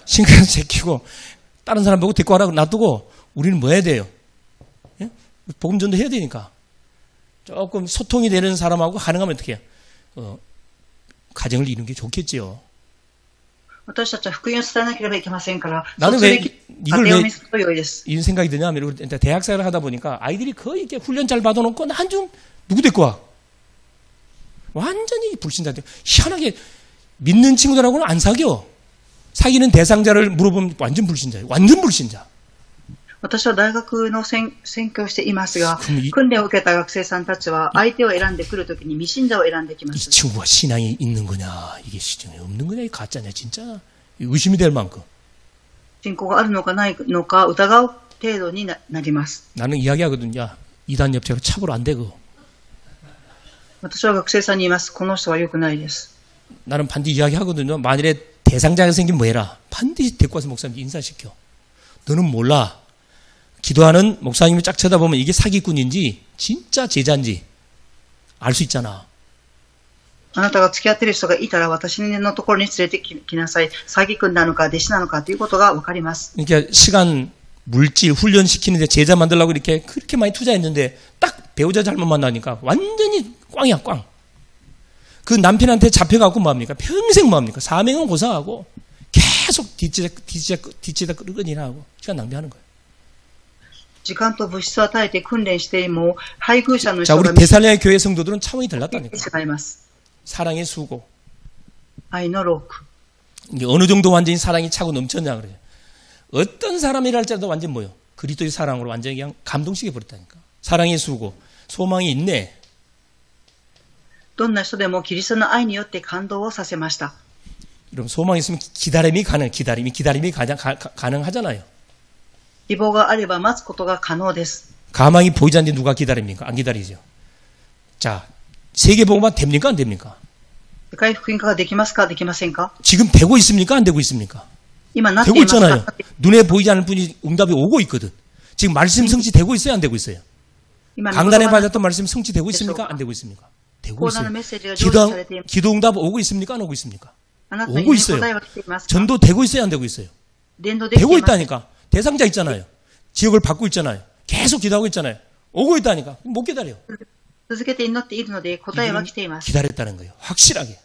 심각한 사람 제끼고 다른 사람 보고 데리고 와라고 놔두고 우리는 뭐 해야 돼요? 예? 복음전도 해야 되니까 조금 소통이 되는 사람하고 가능하면 어떻게 해요? 가정을 이루는 게 좋겠지요. 私たちは福音を伝えなければいけませんから、 나는 そ 왜 うすべき 이걸 家庭を 왜 見せると良いです。 이런 생각이 드냐면 우리 대학생활을 하다 보니까 아이들이 거의 이렇게 훈련 잘 받아놓고 한중 누구 데리고 와? 완전히 불신자들. 희한하게 믿는 친구들하고는 안 사겨. 사귀는 대상자를 물어보면 완전 불신자예요. 완전 불신자. 私は大学の宣教をしていますが、 그럼 訓練を受けた学生さんたちは相手を選んでくるときに未信者を選んできま 이 す。 친구가 신앙이 있는 거냐 이게 시중에 없는 거냐 이게 가짜냐 진짜 의심이 될 만큼. 信仰があるのかないのか疑う程度に なります。 나는 이야기하거든. 야 이단 옆체로 차보로 안 되고. 私は学生さんに言います。この人は良くないです。 나는 반드시 이야기하거든요. 만일에 대상자가 생기면 뭐 해라. 반드시 데리고 와서 목사님 인사시켜. 너는 몰라. 기도하는 목사님을 쫙 쳐다보면 이게 사기꾼인지 진짜 제자인지 알 수 있잖아. あなたが付き合っている人がいたら私のところに連れてきなさい。詐欺君なのか弟子なのかということがわかります。 그러니까 시간, 물질, 훈련시키는데 제자 만들려고 이렇게 그렇게 많이 투자했는데 딱 배우자 잘못 만나니까 완전히 꽝이야 꽝. 그 남편한테 잡혀갖고 뭐합니까? 평생 뭐합니까? 사명은 고사하고 계속 뒤치다 끄러기나 하고 시간 낭비하는 거예요. 時間と物質を与えて訓練しても配偶者の 자, 人 우리 が 데살로니가 교회 성도들은 차원이 달랐다니까. 違います。 사랑의 수고. 愛のローク。 이게 어느 정도 완전히 사랑이 차고 넘쳤냐 그래요. 어떤 사람이라 할지라도 완전 뭐요? 그리스도의 사랑으로 완전히 그냥 감동시켜 버렸다니까. 사랑의 수고, 소망이 있네. どんな人でもキリストの愛によって感動をさせました。 여러분 소망이 있으면 기다림이 가능하잖아요. 希望があれば待つことが可能です。 가망이 보이지 않는데 누가 기다립니까? 안 기다리죠. 자, 세계복음화 됩니까? 안 됩니까? 世界福音化ができますかできませんか 지금 되고 있습니까? 안 되고 있습니까? 今なってい 되고 ます 있잖아요. か 눈에 보이지 않는 분이 응답이 오고 있거든. 지금 말씀 성취되고 있어요? 안 되고 있어요? 今 강단에 御言葉 받았던 말씀 성취되고 있습니까? 안 되고 있습니까? 되고 講談 있어요. のメッセージが成就されています。 기도 응답 오고 있습니까? 안 오고 있습니까? あなたの 오고 祈り 있어요. に答えは来ていますか 전도 되고 있어요? 안 되고 있어요? 伝道できて 되고 います。 있다니까. 대상자 있잖아요. 지역을 받고 있잖아요. 계속 기도하고 있잖아요. 오고 있다니까. 못 기다려. 続けて祈っているので答えは来ています。 기다렸다는 거예요. 확실하게.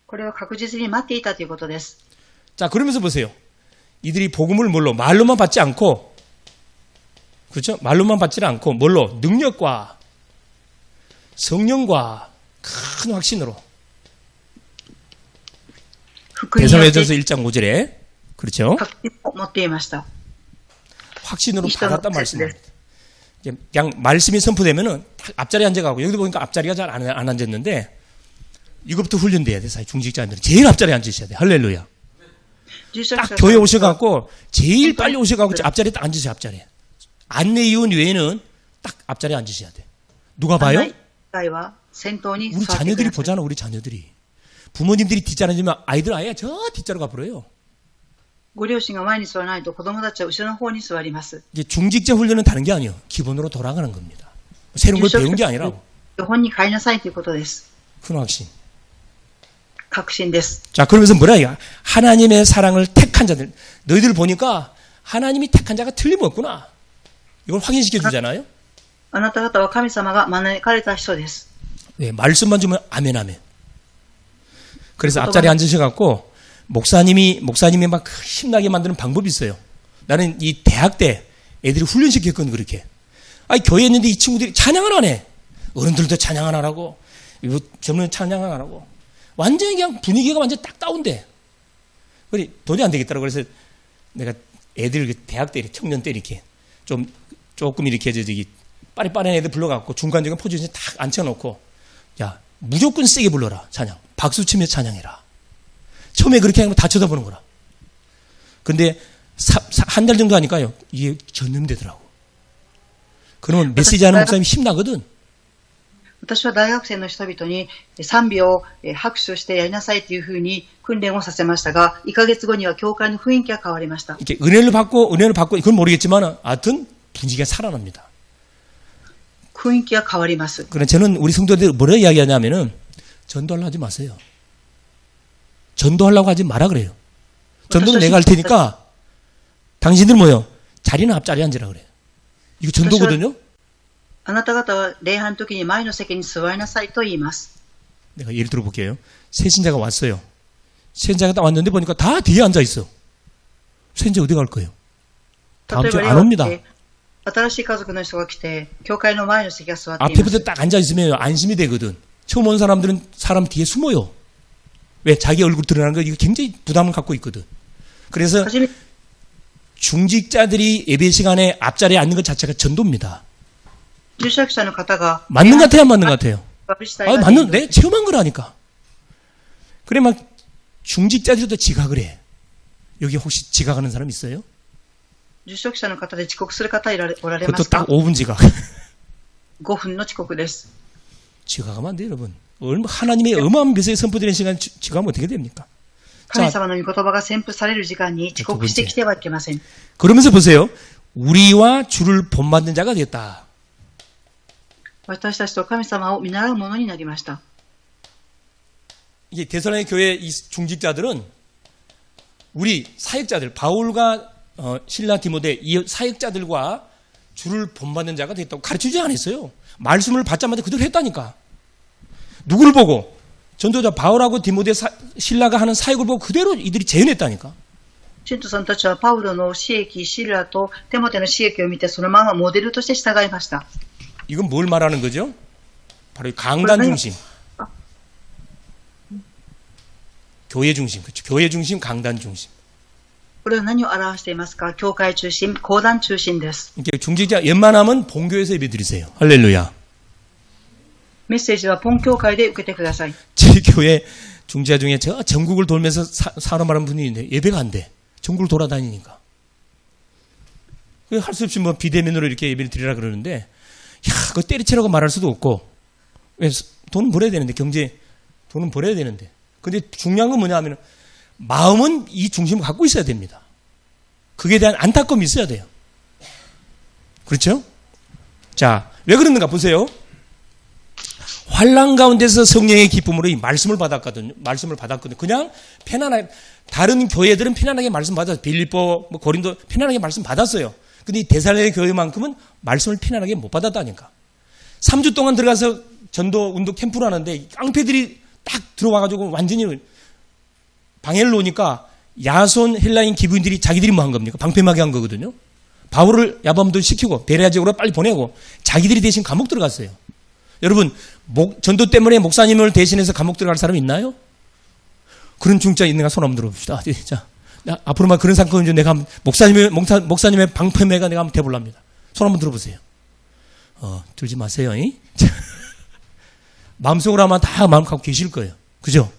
これは確実に待っていたということです。 자, 그러면서 보세요. 이들이 복음을 뭘로? 말로만 받지 않고, 그렇죠? 말로만 받지는 않고, 뭘로? 능력과 성령과 큰 확신으로. 福音によって 데살로니가전서 1장 5절에, 그렇죠? 確信を持っていました。 확신으로 받았단 말씀입니다. 이제 그냥 말씀이 선포되면은 앞자리에 앉아가고, 여기도 보니까 앞자리가 잘 안 앉았는데, 이것부터 훈련돼야 돼, 사실 중직자들은. 제일 앞자리에 앉으셔야 돼. 할렐루야. 딱 교회 오셔갖고, 제일 빨리 오셔갖고, 앞자리에 딱 앉으세요, 앞자리에. 안내위원 외에는 딱 앞자리에 앉으셔야 돼. 누가 봐요? は先頭に 우리 座ってく 자녀들이 ださい。 보잖아, 우리 자녀들이. 부모님들이 뒷자리 앉으면 아이들 아예 저 뒷자로 가버려요. ご両親が前に座らないと子供たちは後ろの方に座ります。 이제 중직자 훈련은 다른 게 아니에요. 기본으로 돌아가는 겁니다. 새로운 걸 배운 게 아니라고. 本に帰りなさいということです。 큰 확신. 確信です。 자, 그러면서 뭐라 해요? 하나님의 사랑을 택한 자들. 너희들 보니까 하나님이 택한 자가 틀림없구나. 이걸 확인시켜 주잖아요. あなた方は神様が招かれた人です。 네, 말씀만 주면 아멘 아멘. 그래서 앞자리에 앉으셔갖고 목사님이 막 신나게 만드는 방법이 있어요. 나는 이 대학 때 애들이 훈련시켰거든 그렇게. 아니 교회에 있는데 이 친구들이 찬양을 안 해. 어른들도 찬양을 안 하고 젊은 찬양을 안 하고 완전히 그냥 분위기가 완전 딱 다운돼. 그래 도저히 안 되겠더라고. 그래서 내가 애들 대학 때 청년 때 이렇게 조금 이렇게 저기 빠릿빠릿한 애들 불러갖고 중간중간 포지션에 딱 앉혀놓고 야 무조건 세게 불러라 찬양. 박수 치며 찬양해라. 처음에 그렇게 하면 다 쳐다보는 거라. 근데 한 달 정도 하니까요 이게 전염되더라고. 그러면 메시지하는 목사님이 힘나거든. 私は大学生の人々に賛美を拍手してやりなさいというふうに訓練をさせましたが、1ヶ月後には教会の雰囲気が変わりました。 이렇게 은혜를 받고 그건 모르겠지만 하여튼 분위기가 살아납니다. 雰囲気が変わります。 그러나 저는 우리 성도들 뭐라 이야기하냐면은 전도하려고 하지 마세요. 전도하려고 하지 마라 그래요. 전도는 내가 할 테니까 당신들 뭐요? 자리는 앞자리에 앉으라 그래요. 이거 전도거든요. あなた方は礼拝の時に前の席に座りなさいと言います。 내가 예를 들어 볼게요. 새신자가 왔어요. 새신자가 딱 왔는데 보니까 다 뒤에 앉아 있어. 새신자 어디 갈 거예요? 다음 주에 안 옵니다. 新しい家族の人が来て、教会の前の席が座っています。 앞에부터 딱 앉아 있으면 안심이 되거든. 처음 온 사람들은 사람 뒤에 숨어요. 왜? 자기 얼굴 드러나는 거 이거 굉장히 부담을 갖고 있거든. 그래서 중직자들이 예배 시간에 앞자리에 앉는 것 자체가 전도입니다. 住職者の方が 맞는 것 같아요, 안 맞는 것 같아요? 맞는, 내 체험한 거라니까. 그래, 막, 중직자들도 지각을 해. 여기 혹시 지각하는 사람 있어요? 住職者の方で遅刻する方おられま 그것도 すか 딱 5분 지각. 5分の遅刻です。 지각하면 안 돼요, 여러분. 하나님의 어마어마한 배세에 선포되는 시간 지각하면 어떻게 됩니까? 神様の御言葉が宣布される時間に遅刻してきてはいけません。 그러면서 보세요. 우리와 주를 본받는 자가 되었다. 私たちと神様を見習うものになりました。 이게 데살로니가 교회 이 중직자들은 우리 사역자들 바울과 실라 디모데 이 사역자들과 주를 본받는 자가 됐다고 가르치지 않았어요. 말씀을 받자마자 그대로 했다니까. 누구를 보고? 전도자 바울하고 디모데 실라가 하는 사역을 보고 그대로 이들이 재현했다니까. 信徒さんたちはパウロの刺激、シラとテモテの刺激を見てそのままモデルとして従いました。 이건 뭘 말하는 거죠? 바로 강단 중심. 교회 중심. 그렇죠. 교회 중심, 강단 중심. これは何を表していますか？教会中心、講談中心です。 이렇게 중직자 웬만하면 본교에서 예배 드리세요. 할렐루야. メッセージは本教会で受けてください。 제 교회 중직자 중에 저 전국을 돌면서 사람 말하는 분이 있는데 예배가 안 돼. 전국을 돌아다니니까. 할 수 없이 뭐 비대면으로 이렇게 예배를 드리라 그러는데 야, 그거 때리치라고 말할 수도 없고. 왜 돈은 벌어야 되는데 돈은 벌어야 되는데. 근데 중요한 건 뭐냐 하면 마음은 이 중심을 갖고 있어야 됩니다. 그에 대한 안타까움이 있어야 돼요. 그렇죠? 자, 왜 그러는가 보세요. 환난 가운데서 성령의 기쁨으로 이 말씀을 받았거든요. 그냥 편안하게 다른 교회들은 편안하게 말씀 받았어요. 빌립보, 고린도 편안하게 말씀 받았어요. 근데 이 데살로니가 교회만큼은 말씀을 편안하게 못 받았다니까. 3주 동안 들어가서 전도 운동 캠프를 하는데 깡패들이 딱 들어와가지고 완전히 방해를 놓으니까 야손 헬라인 기부인들이 자기들이 뭐 한 겁니까? 방패막이 한 거거든요. 바울을 야밤도 시키고 베레아 지역으로 빨리 보내고 자기들이 대신 감옥 들어갔어요. 여러분 전도 때문에 목사님을 대신해서 감옥 들어갈 사람 있나요? 그런 중자 있는가 손 한번 들어봅시다. 자, 앞으로만 그런 사건 좀 내가 목사님의 방패매가 내가 한번 대볼랍니다. 손 한번 들어보세요. 들지 마세요. 마음속으로 아마 다 마음 갖고 계실 거예요. 그죠?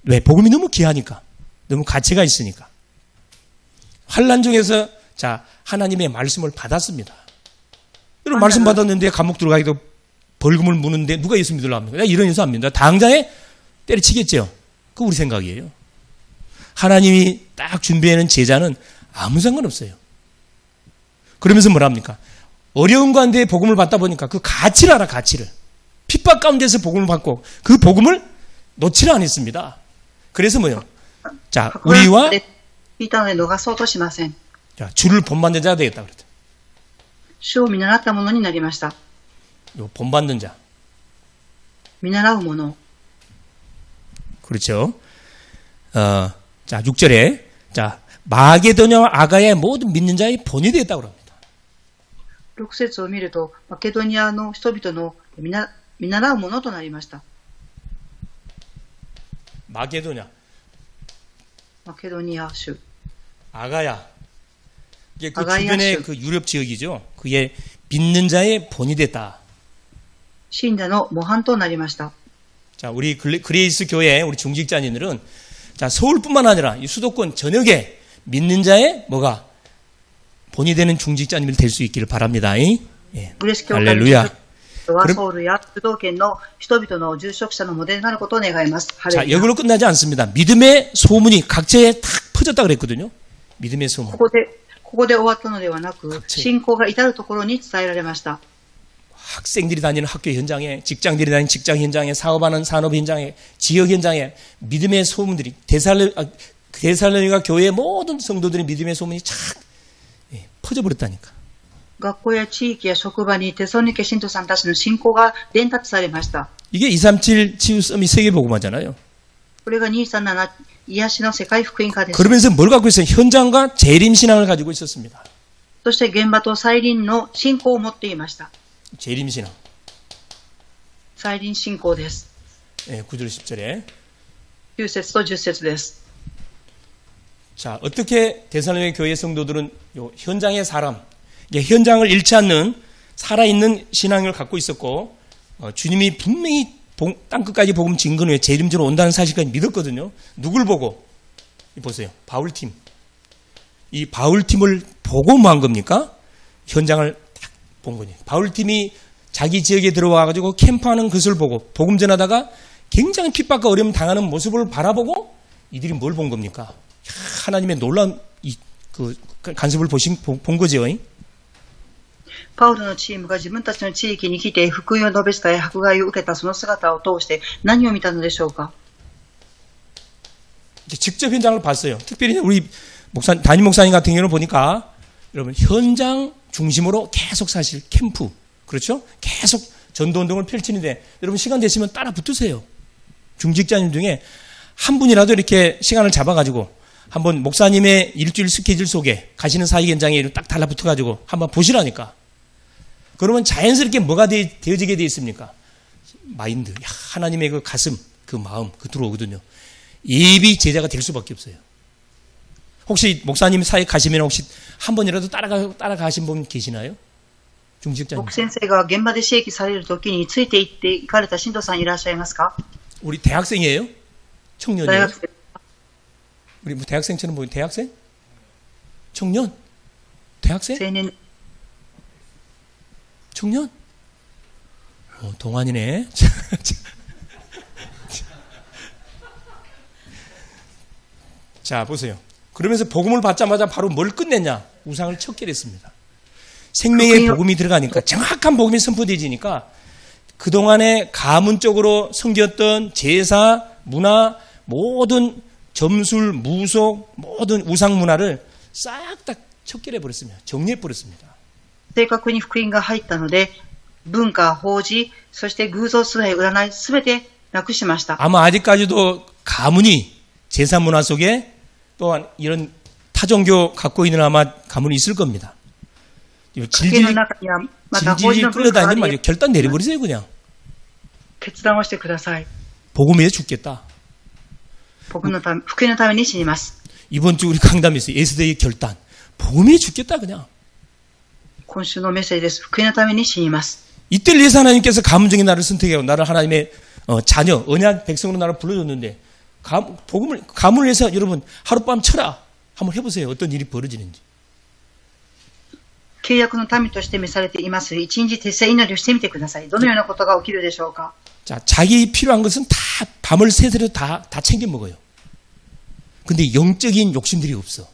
왜? 복음이 너무 귀하니까. 너무 가치가 있으니까. 환난 중에서 자 하나님의 말씀을 받았습니다. 여러분 말씀 받았는데 감옥 들어가기도 벌금을 무는데 누가 예수 믿으려고 합니까? 내가 이런 예수 안 믿는다. 당장에 때려치겠죠. 그거 우리 생각이에요. 하나님이 딱 준비해놓은 제자는 아무 상관없어요. 그러면서 뭐랍니까? 어려운 가운데 복음을 받다 보니까 그 가치를 알아, 가치를. 핍박 가운데서 복음을 받고 그 복음을 놓지를 않았습니다. 그래서 뭐요? 자, 우리와 자, 주를 본받는 자가 되겠다 그랬죠. 主を見習ったものになりました。 요 본받는 자. 見習うもの。 그렇죠. 자, 6절에 자, 마게도냐와 아가야의 모든 믿는 자의 본이 되었다고 합니다. 6節を見ると、マケドニアの人々の見習うものとなりました。 마게도냐, マケドニア州。 아가야. 이게 그 아가야 주변의 슈. 그 유럽 지역이죠. 그게 믿는 자의 본이 됐다. 信者の模範となりました。 자, 우리 그레이스 교회 우리 중직자님들은 자, 서울뿐만 아니라 이 수도권 전역에 믿는 자의 뭐가 본이 되는 중직자님들 될 수 있기를 바랍니다. 예. グレース教会の 할렐루야. 人はソウルや首都圏の人々の住職者のモデルになることを願います。ハレ 자, ルヤ。 여기로 끝나지 않습니다. 믿음의 소문이 각처에 탁 퍼졌다 그랬거든요. 믿음의 소문. ここで終わったのではなく、 각처에. 信仰が至るところに伝えられました。 학생들이 다니는 학교 현장에, 직장들이 다니는 직장 현장에, 사업하는 산업 현장에, 지역 현장에 믿음의 소문들이 데살로니가 교회의 모든 성도들의 믿음의 소문이 착 퍼져버렸다니까. 学校や地域や職場にテソロニケ信徒さんたちの信仰が伝達されました。 이게 237 치유섬이 세계복음화잖아요. これが237癒しの世界福音化です。 그러면서 뭘 갖고 있어요? 현장과 재림신앙을 가지고 있었습니다. そして現場と再臨の信仰を持っていました。 재림신앙. 再臨信仰です。 9절 10절에. 9節と10節です。 자, 어떻게 데살로니가 교회 성도들은 요 현장의 사람, 현장을 잃지 않는 살아있는 신앙을 갖고 있었고, 주님이 분명히 땅끝까지 복음 증거 후에 재림주로 온다는 사실까지 믿었거든요. 누굴 보고? 보세요. 바울팀. 이 바울팀을 보고 뭐 한 겁니까? 현장을 딱 본 거니. 바울팀이 자기 지역에 들어와가지고 캠프하는 것을 보고 복음 전하다가 굉장히 핍박과 어려움 당하는 모습을 바라보고 이들이 뭘 본 겁니까? 하나님의 놀라운 그 간섭을 본 거죠. パウロのチームが自分たちの地域に来て福音を述べ伝え迫害を受けたその姿を通して何を見たのでしょうか。 직접 현장을 봤어요. 특별히 우리 담임 목사님 같은 경우는 보니까 여러분 현장 중심으로 계속 사실 캠프 그렇죠? 계속 전도운동을 펼치는데 여러분 시간 되시면 따라 붙으세요. 중직자님 중에 한 분이라도 이렇게 시간을 잡아가지고 한번 목사님의 일주일 스케줄 속에 가시는 사역 현장에 딱 달라붙어가지고 한번 보시라니까. 그러면 자연스럽게 뭐가 되어지게 되어 있습니까? 마인드, 하나님의 그 가슴, 그 마음, 그 들어오거든요. 예비 제자가 될 수밖에 없어요. 혹시 목사님 사역 가시면 혹시 한 번이라도 따라가신 분 계시나요? 중직자님. 牧先生が現場で刺激されるときについて行って行かれた信徒さんいらっしゃいますか？ 우리 대학생이에요? 청년이에요? 大学生。 우리 뭐 대학생처럼 보이는 대학생? 청년? 대학생? 青年。 청년? 동안이네. 자, 보세요. 그러면서 복음을 받자마자 바로 뭘 끝냈냐? 우상을 척결했습니다. 생명의 복음이 들어가니까 정확한 복음이 선포되지니까 그동안에 가문적으로 섬겼던 제사, 문화, 모든 점술, 무속, 모든 우상 문화를 싹 다 척결해버렸습니다. 정리해버렸습니다. 正確に福音が入ったので、文化、法事、そして偶像崇拝、占い、すべてなくしました。 아마 아직까지도 가문이 제사 문화 속에 또한 이런 타종교 갖고 있는 아마 가문이 있을 겁니다. 家の中にはまた法事 질질 の文化があ 끌려다니면 り、 결단 내려버리세요 그냥. 決断をしてください。 복음 위해 죽겠다. 僕のため、福音のために死にます。 이번 주 우리 강담에서 예수대의 결단. 복음 위해 죽겠다 그냥. 今週のメッセージです。福音のために死にます。 이때 위해서 하나님께서 가문적인 나를 선택하고 나를 하나님의 자녀, 언약 백성으로 나를 불러줬는데 가문을 위해서 여러분 하룻밤 쳐라. 한번 해보세요. 어떤 일이 벌어지는지. 契約の民として召されています。一日徹世祈りをしてみてください。どのようなことが起きるでしょうか。 자, 자기 필요한 것은 다 밤을 새도록 다 챙겨 먹어요. 근데 영적인 욕심들이 없어.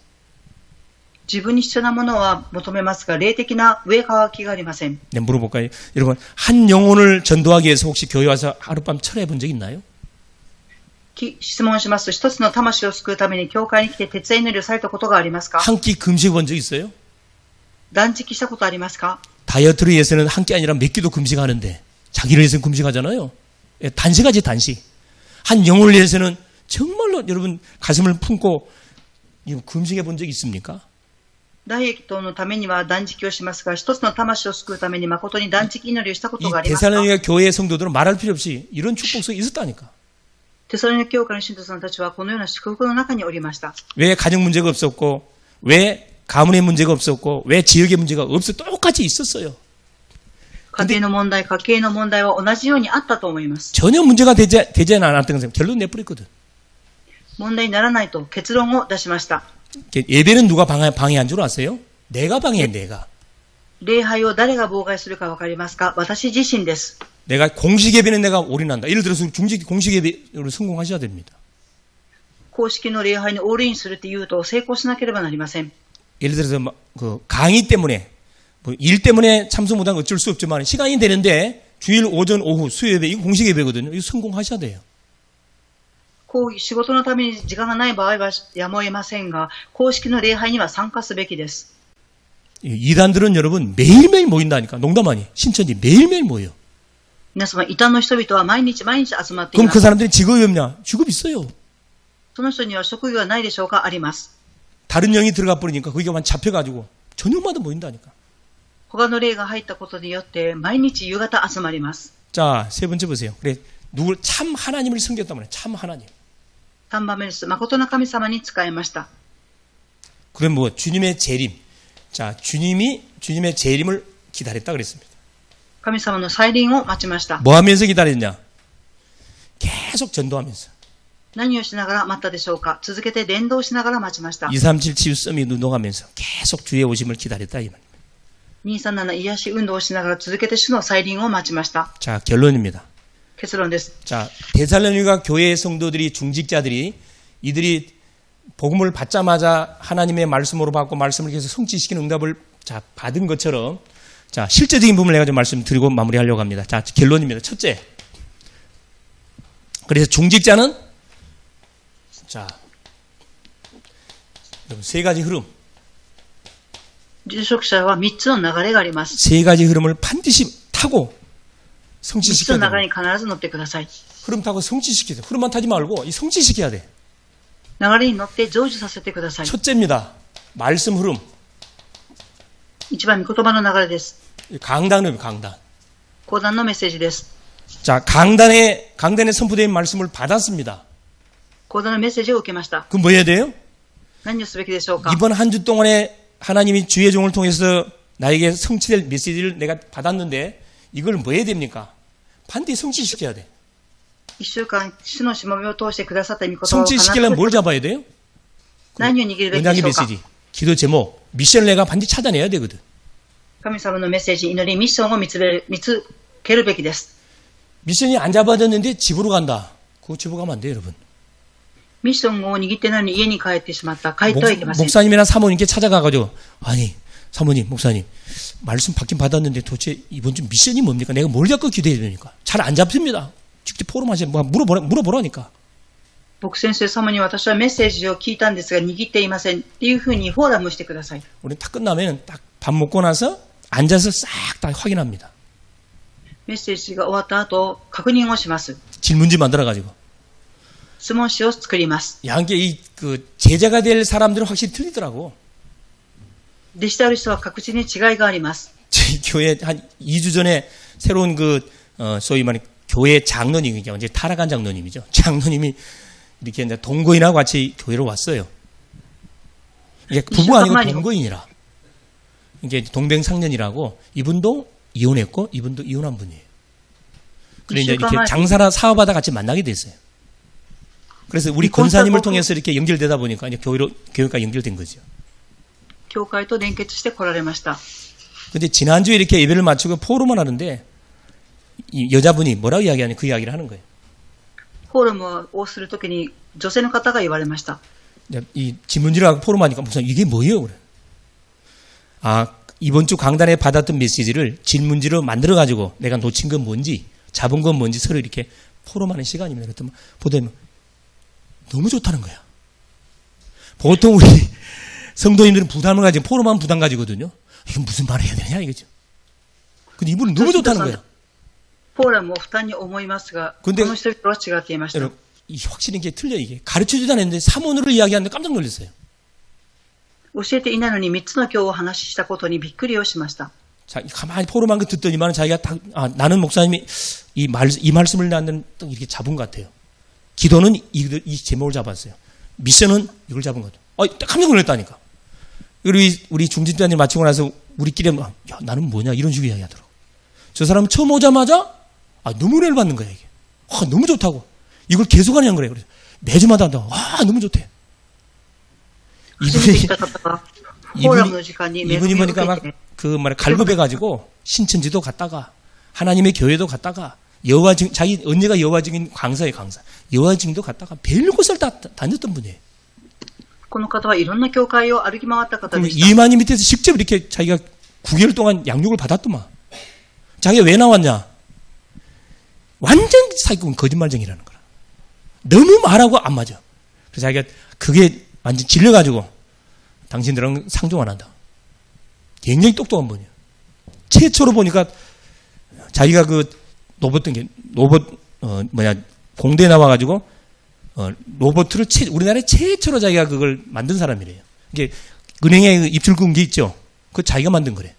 自分に必要なものは求めますが、霊的な上乾きがありません。 네, 물어볼까요? 여러분, 한 영혼을 전도하기 위해서 혹시 교회 와서 하룻밤 철회 본 적 있나요? 質問します。一つの魂を救うために教会に来て徹夜祈りをされたことがありますか？ 한 끼 금식 본 적 있어요? 断食したことありますか？ 다이어트를 위해서는 한 끼 아니라 몇 끼도 금식하는데 자기를 위해서는 금식하잖아요. 예, 단식하지 단식. 한 영혼을 위해서는 정말로 여러분 가슴을 품고 금식해 본 적 있습니까? ダイエットのためには断食をしますが、一つの魂を救うために誠に断食祈りをしたことがあ 이 りますか？ 데살로니가 교회 성도들은 말할 필요 없이 이런 축복성이 있었다니까. テサロニカ教会の信徒さんたちはこのような祝福の中におりました。 왜 가정 문제가 없었고 왜 가문의 문제가 없었고 왜 지역의 문제가 없어 똑같이 있었어요. 家庭の問題、家計の問題は同じようにあったと思います。 전혀 문제가 되지 않았던 건 결론 내버렸거든. 問題にならないと結論を出しました。 예배는 누가 방해한 줄 아세요? 내가 방해해, 내가. 礼拝を誰が妨害するか分かりますか？私自身です。 내가 공식 예배는 내가 올인한다. 예를 들어서 공식 예배로 성공하셔야 됩니다. 公式の礼拝にオールインするって言うと成功しなければなりません。 예를 들어서 그 강의 때문에 일 때문에 참석 못하면 어쩔 수 없지만 시간이 되는데 주일 오전 오후 수요 예배 이거 공식 예배거든요. 이거 성공하셔야 돼요. 仕事のために時間がない場合はやむを得ませんが、公式の礼拝には参加すべきです。 이단들은 여러분 매일매일 모인다니까. 농담 아니. 신천지 매일매일 모여. 皆様、異端の人々は毎日毎日集まってい 그럼 ま 그 す。 사람들이 직업이 없냐? 직업 있어요. その人には職業はないでしょうか？あります。 다른 영이 들어가 버리니까 거기가만 잡혀가지고 저녁마다 모인다니까. 他の霊が入ったことによって毎日夕方集まります。 자, 세 번째 보세요. 그래, 참 하나님을 섬겼단 말이에요. 참 하나님. 3番目です。誠の神様に仕えました。 그럼 뭐 주님의 재림. 자, 주님의 재림을 기다렸다 그랬습니다. 神様の再臨を待ちました。 뭐 하면서 기다렸냐? 계속 전도하면서. 何をしながら待ったでしょうか？続けて伝道しながら待ちました。 237 치유 썸이 운동하면서 계속 주의 오심을 기다렸다 이 말입니다. 237癒し運動をしながら続けて主の再臨を待ちました。 자, 결론입니다. 結論です。 자, 데살로니가 교회 성도들이 중직자들이 이들이 복음을 받자마자 하나님의 말씀으로 받고 말씀을 계속 성취시키는 응답을 자, 받은 것처럼 자, 실제적인 부분을 내가 좀 말씀드리고 마무리하려고 합니다. 자, 결론입니다. 첫째. 그래서 중직자는 자, 여러분 세 가지 흐름. 受職者は3つの流れがあります。 세 가지 흐름을 반드시 타고 3つ 성취시켜야 の流れ 돼. に必ず乗ってください。 흐름 타고 성취시켜야 돼. 흐름만 타지 말고 이 성취시켜야 돼. 流れに乗って成就させてください。 첫째입니다. 말씀 흐름. 一番御言葉の流れです。 강단은 강단. 講談のメッセージです。 자, 강단에 선포된 말씀을 받았습니다. 講談のメッセージを受けました。 그럼 뭐 해야 돼요? 何をすべきでしょうか？ 이번 한 주 동안에 하나님이 주의 종을 통해서 나에게 성취될 메시지를 내가 받았는데 이걸 뭐 해야 됩니까? 반드시 성취시켜야 돼. 1週間、主のしもべを通してくださった御言葉を必ず 성취시키려면 뭘 잡아야 돼요? 何を握るべきで 은장의 しょうか？ 메시지, 기도 제목, 미션을 내가 반드시 찾아내야 되거든. 神様のメッセージ、祈り、ミッションを見つけるべきです。 미션이 안 잡아졌는데 집으로 간다. 그거 집으로 가면 안 돼요, 여러분. ミッションを握ってないのに家に帰ってしまった。帰ってはいけません。 목사님이나 사모님께 찾아가가지고 아니 사모님, 목사님 말씀 받긴 받았는데 도대체 이번 주 미션이 뭡니까? 내가 뭘 잡고 기도해야 됩니까? 잘 안 잡힙니다. 직접 포럼하시면 물어보라니까. 牧先生様に私はメッセージを聞いたんですが握っていませんっていうふうにフォーラムしてください。 우리 딱 끝나면 딱 밥 먹고 나서 앉아서 싹 다 확인합니다. メッセージが終わった後確認をします。 질문지 만들어가지고. 質問紙を作ります。 야, 이게 그 제자가 될 사람들은 확실히 틀리더라고. 弟子である人は確実に違いがあります。 저희 교회 한 2주 전에 새로운 소위 말해 교회 장로님이 이제 타락한 장로님이죠. 장로님이 이렇게 이제 동거인하고 같이 교회로 왔어요. 이게 부부가 아니고 동거인이라. 이게 동병상련이라고 이분도 이혼했고 이분도 이혼한 분이에요. 그래 이제 이렇게 장사나 사업하다 같이 만나게 됐어요. 그래서 우리 권사님을 통해서 이렇게 연결되다 보니까 이제 교회가 연결된 거죠. 教会と連結して来られました。 근데 지난주에 이렇게 예배를 마치고 포럼을 하는데 이 여자분이 뭐라고 이야기하냐 그 이야기를 하는 거예요. フォーラムをするときに女性の方が言われました。 이 지문지라고 포럼하니까 무슨 이게 뭐예요? 그래. 아, 이번 주 강단에 받았던 메시지를 질문지로 만들어가지고 내가 놓친 건 뭔지 잡은 건 뭔지 서로 이렇게 포럼하는 시간입니다. 그랬더니 보더니 너무 좋다는 거야. 보통 우리 성도님들은 부담을 가지고 포럼하면 부담 가지거든요. 이건 무슨 말을 해야 되냐 이거죠. 근데 이분은 너무 좋다는 거예요. ポーラムを負担に思いますが、こ 근데 の人々は違っていました。 여러분, 확실히 이게 틀려 이게. 가르쳐주지 않았는데 사문으로 이야기하는데 깜짝 놀랐어요. 教えていないのに3つの教をお話ししたことにびっくりをしました。 자, 가만히 포럼한 거 듣더니만 자기가 나는 목사님이 이 말씀을 나는 딱 이렇게 잡은 것 같아요. 기도는 이 제목을 잡았어요. 미션은 이걸 잡은 것 같아요. 깜짝 놀랐다니까. 우리 중진자님 마치고 나서 우리끼리 야, 나는 뭐냐 이런 식으로 이야기하더라고. 저 사람은 처음 오자마자 너무 은혜를 받는 거야 이게. 너무 좋다고. 이걸 계속 하냐는 거래. 그래서 매주마다 한다고. 너무 좋대. 이분이 보니까 막 갈급해가지고 신천지도 갔다가 하나님의 교회도 갔다가 여호와 증 자기 언니가 여호와 증인 강사예요 강사. 여호와 증인도 갔다가 별곳을 다 다녔던 분이에요. この方はいろんな教会を歩き回った方でした。 이만희 밑에서 직접 이렇게 자기가 9개월 동안 양육을 받았더만. 자기가 왜 나왔냐? 완전 사기꾼 거짓말쟁이라는 거라. 너무 말하고 안 맞아. 그래서 자기가 그게 완전 질려가지고 당신들은 상종 안 한다. 굉장히 똑똑한 분이에요. 최초로 보니까 자기가 공대에 나와가지고 로봇을 우리나라에 최초로 자기가 그걸 만든 사람이래요. 이게 은행에 입출 금기 있죠. 그거 자기가 만든 거래.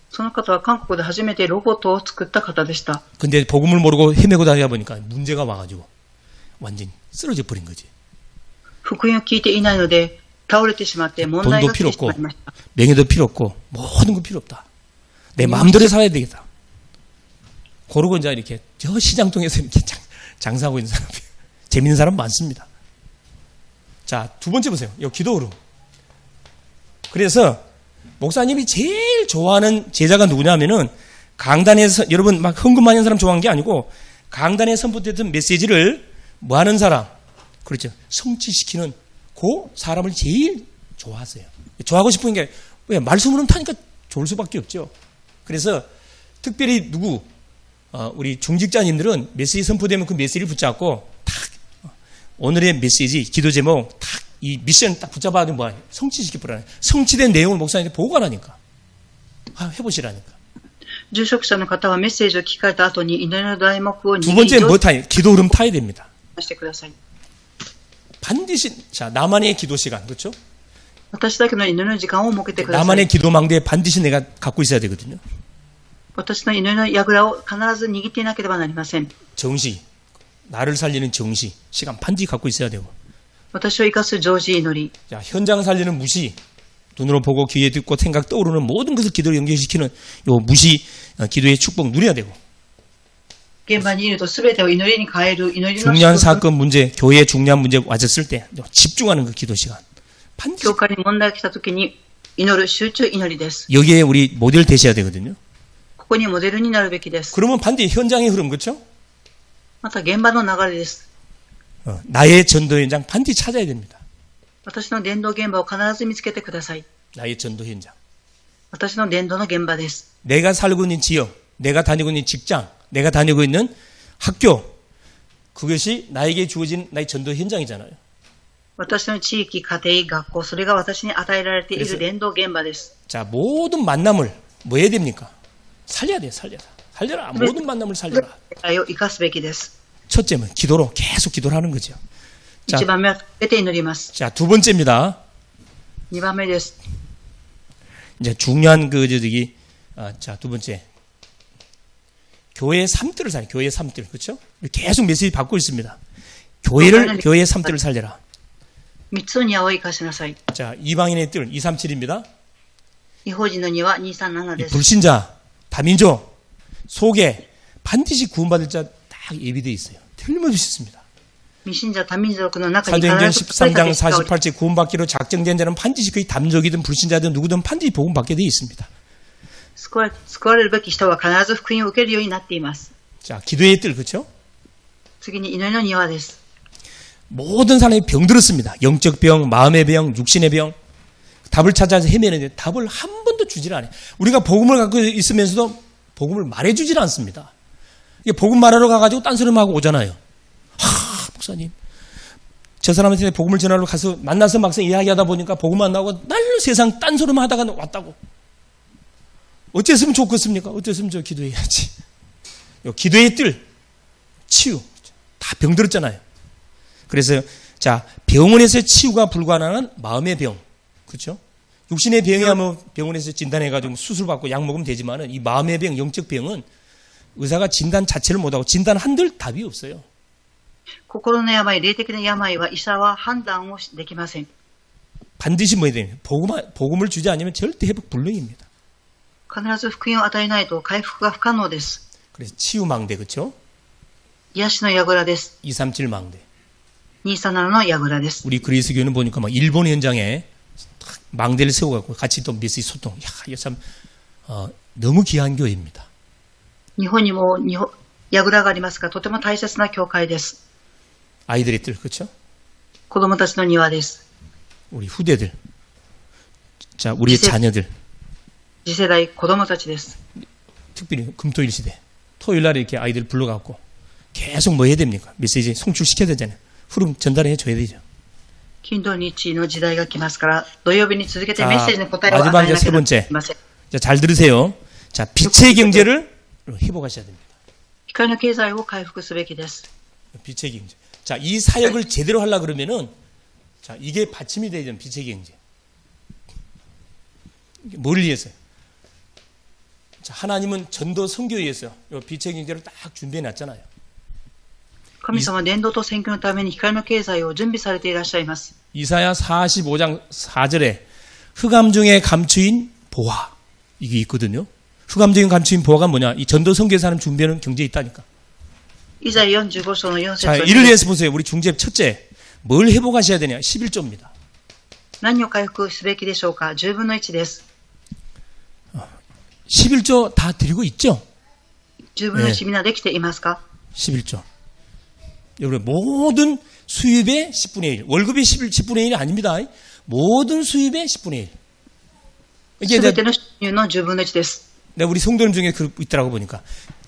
その方は韓国で初めてロボットを作った方でした。 근데 복음을 모르고 헤매고 다니다 보니까 문제가 와가지고 완전히 쓰러져 버린 거지. 福音を聞いていないので倒れてしまって問題 돈도 が起 필요 きてし 없고 まいました。 명예도 필요 없고 모든 거 필요 없다. 내 마음대로 살아야 되겠다. 그러고 이제 이렇게 저 시장통에서 이렇게 장사하고 있는 사람이 재밌는 사람 많습니다. 자, 두 번째 보세요. 이 기도로. 그래서 목사님이 제일 좋아하는 제자가 누구냐면은 강단에서 여러분 막 헌금하는 사람 좋아하는 게 아니고 강단에 선포됐던 메시지를 뭐 하는 사람 그렇죠. 성취시키는 그 사람을 제일 좋아하세요. 좋아하고 싶은 게 왜 말씀으로는 타니까 좋을 수밖에 없죠. 그래서 특별히 우리 중직자님들은 메시지 선포되면 그 메시지를 붙잡고 탁 오늘의 메시지 기도 제목 탁 이 미션 딱 붙잡아도 뭐야 성취시켜 보라는 성취된 내용을 목사님한테 보고하라니까 해보시라니까. 住職者の方はメッセージを聞かれた後に祈りの題目を 두 번째 뭐 타요? 기도 흐름 타야 됩니다. してください。 반드시 자 나만의 기도 시간 그렇죠? 私だけの祈りの時間を設けてください。 나만의 기도 망대에 반드시 내가 갖고 있어야 되거든요. 私の祈りの櫓を必ず握っていなければなりません。 정시 나를 살리는 정시 시간 반드시 갖고 있어야 되고. 私を生かす常時祈り。 자, 현장 살리는 무시, 눈으로 보고 귀에 듣고 생각 떠오르는 모든 것을 기도로 연결시키는 요 무시 기도의 축복 누려야 되고. 現場にいると全てを祈りに変える祈りの 중요한 사건 문제, 교회에 중요한 문제 와졌을 때 집중하는 그 기도 시간. 반드시 教会に問題が来た時に祈る集中祈りです。 여기에 우리 모델 되셔야 되거든요. ここにモデルになるべきです。 그러면 반드시 현장의 흐름 그렇죠? また現場の流れです。 나의 전도 현장 반드시 찾아야 됩니다. 私の伝道現場を必ず見つけてください。 나의 전도 현장. 私の伝道の現場です。 내가 살고 있는 지역, 내가 다니고 있는 직장, 내가 다니고 있는 학교, 그것이 나에게 주어진 나의 전도 현장이잖아요. 私の地域、家庭、学校、それが私に与えられている伝道現場です。 자, 모든 만남을 뭐 해야 됩니까? 살려야 돼, 살려라. 모든 만남을 살려라. を生かすべきです。 첫째는 기도로 계속 기도를 하는 거죠. 자, 1番目は出て祈ります。 자, 두 번째입니다. 2番目です。 이제 중요한 자, 두 번째. 교회의 삶들을 살려, 교회의 삶들, 그렇죠? 계속 메시지 받고 있습니다. 교회의 삶들을 살려라. 3つの庭を生かしなさい。 자, 이방인의 뜰, 237입니다. 異邦人の庭237です。 불신자, 다민족 속에 반드시 구원받을 자 딱 예비되어 있어요. 틀림없이 있습니다. 未信者多民族の中に 사도행전 必ず 13장 書かれて 48절 구원받기로 작정된 자는 반드시 그의 담족이든 불신자든 누구든 반드시 복음받게 되어 있습니다. 救われるべき人は必ず福音を受けるようになっています。 자, 기도의 뜰, 그렇죠? 次に祈りの庭です。 모든 사람이 병들었습니다. 영적 병, 마음의 병, 육신의 병. 답을 찾아서 헤매는데 답을 한 번도 주질 않아요. 우리가 복음을 갖고 있으면서도 복음을 말해주질 않습니다. 이게 복음 말하러 가가지고 딴소리만 하고 오잖아요. 목사님. 저 사람한테 복음을 전하러 가서 만나서 막상 이야기하다 보니까 복음 안 나오고 날로 세상 딴소리만 하다가 왔다고. 어쨌으면 좋겠습니까? 어쨌으면 저 기도해야지. 기도의 뜰, 치유. 다 병들었잖아요. 그래서 자, 병원에서 치유가 불가능한 마음의 병. 그렇죠? 육신의 병이야 뭐 병원에서 진단해가지고 수술받고 약 먹으면 되지만은 이 마음의 병, 영적 병은 의사가 진단 자체를 못하고 진단 한들 답이 없어요. 心の病、霊的な病は医者は判断をできません。 반드시 뭐 해야 됩니까? 복음을 주지 않으면 절대 회복 불능입니다. 必ず福音を与えないと回復が不可能です。 그래서 치유망대, 그렇죠? 癒しの櫓です。 237망대. 237の櫓です。 우리 그리스 교회는 보니까 막 일본 현장에 망대를 세워갖고 같이 또 메시지 소통. 야, 이거 참 너무 귀한 교회입니다. 日本にも櫓がありますが、とても大切な教会です。 아이들의 뜰, 그렇죠? 子供たちの庭です。 우리 후대들. 자, 우리의 자녀들. 次世代子供たちです。 특별히 금토일 시대. 토요일 날에 이렇게 아이들 불러갖고 계속 뭐 해야 됩니까? 메시지 송출시켜야 되잖아요. 흐름 전달해 줘야 되죠. 金土日の時代が来ますから、土曜日に続けてメッセージの答えを与え 마지막 な 이제 け 세 ればい 번째. けません。 자, 잘 들으세요. 자, 빛의 경제를 회복하셔야 됩니다. 光の経済を回復すべきです。 빛의 경제. 자, 이 사역을 제대로 하려 그러면은 자, 이게 받침이 돼야 되는 빛의 경제. 뭘 위해서요? 자, 하나님은 전도 선교에 의해서 빛의 경제를 딱 준비해 놨잖아요. 神様は伝道と宣教のために光の経済を準備されていらっしゃいます。 이사야 45장 4절에 흑암 중에 감추인 보화 이게 있거든요. 흑암 중에 감추인 보화가 뭐냐? 이 전도 선교에서 하는 준비하는 경제에 있다니까. イザヤ45章の4節 자, を 이를 위해서 보세요. 우리 중재 첫째 뭘 회복하셔야 되냐? 11조입니다. 何を回復すべきでしょうか。10分の1です。 11조 다 드리고 있죠? 10分の1みんなできていますか。 11조. 여러분 모든 수입의 10분의 1. 월급이 10분의 1이 아닙니다. 모든 수입의 10분의 1. すべての収入の10分の1です。 내가 우리 성도님 중에 그 있더라고 보니까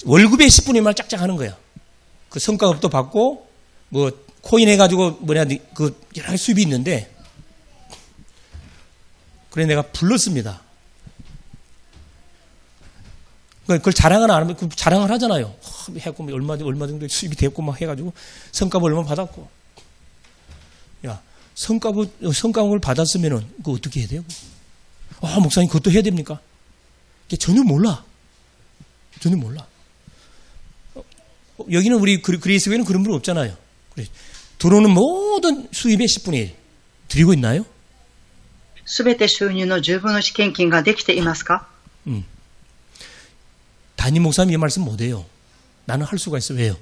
월급의 10분의 1만 짝짝 하는 거야. 그 성과급도 받고 뭐 코인 해가지고 뭐냐 그 여러 가지 수입이 있는데 그래 내가 불렀습니다. 그걸 자랑을 안 하면 그 자랑을 하잖아요. 해갖고 얼마 정도 수입이 됐고 막 해가지고 성과급 얼마 받았고. 야 성과급을 받았으면은 그거 어떻게 해야 돼요? 목사님 그것도 해야 됩니까? 전혀 몰라. 전혀 몰라. 여기는 우리 그리스 교회는 그런 분 없잖아요. 들어오는 모든 수입의 10분의 1 드리고 있나요? すべて収入の10分の1献金ができていますか。 담임 목사님 이 말씀 못해요. 나는 할 수가 있어. 왜요?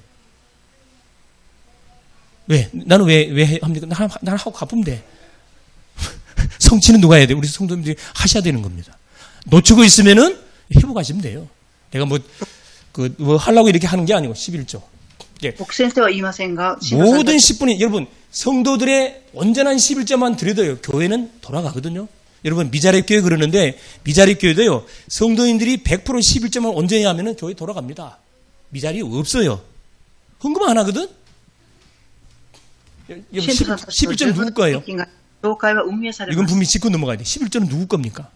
왜? 나는 왜 합니까? 나는 하고 갚으면 돼. 성취는 누가 해야 돼? 우리 성도님들이 하셔야 되는 겁니다. 놓치고 있으면은 회복하시면 돼요. 내가 뭐 하려고 이렇게 하는 게 아니고 11조. 僕先生は言いませんが、 모든 10분이 여러분 성도들의 온전한 11조만 드려도요. 교회는 돌아가거든요. 여러분 미자립 교회 그러는데 미자립 교회도요. 성도인들이 100% 11조만 온전히 하면은 교회 돌아갑니다. 미자립 없어요. 헌금 안 하거든. 11조는 누구 거예요? 이건 분명히 짚고 넘어가야 돼. 11조는 누구 겁니까?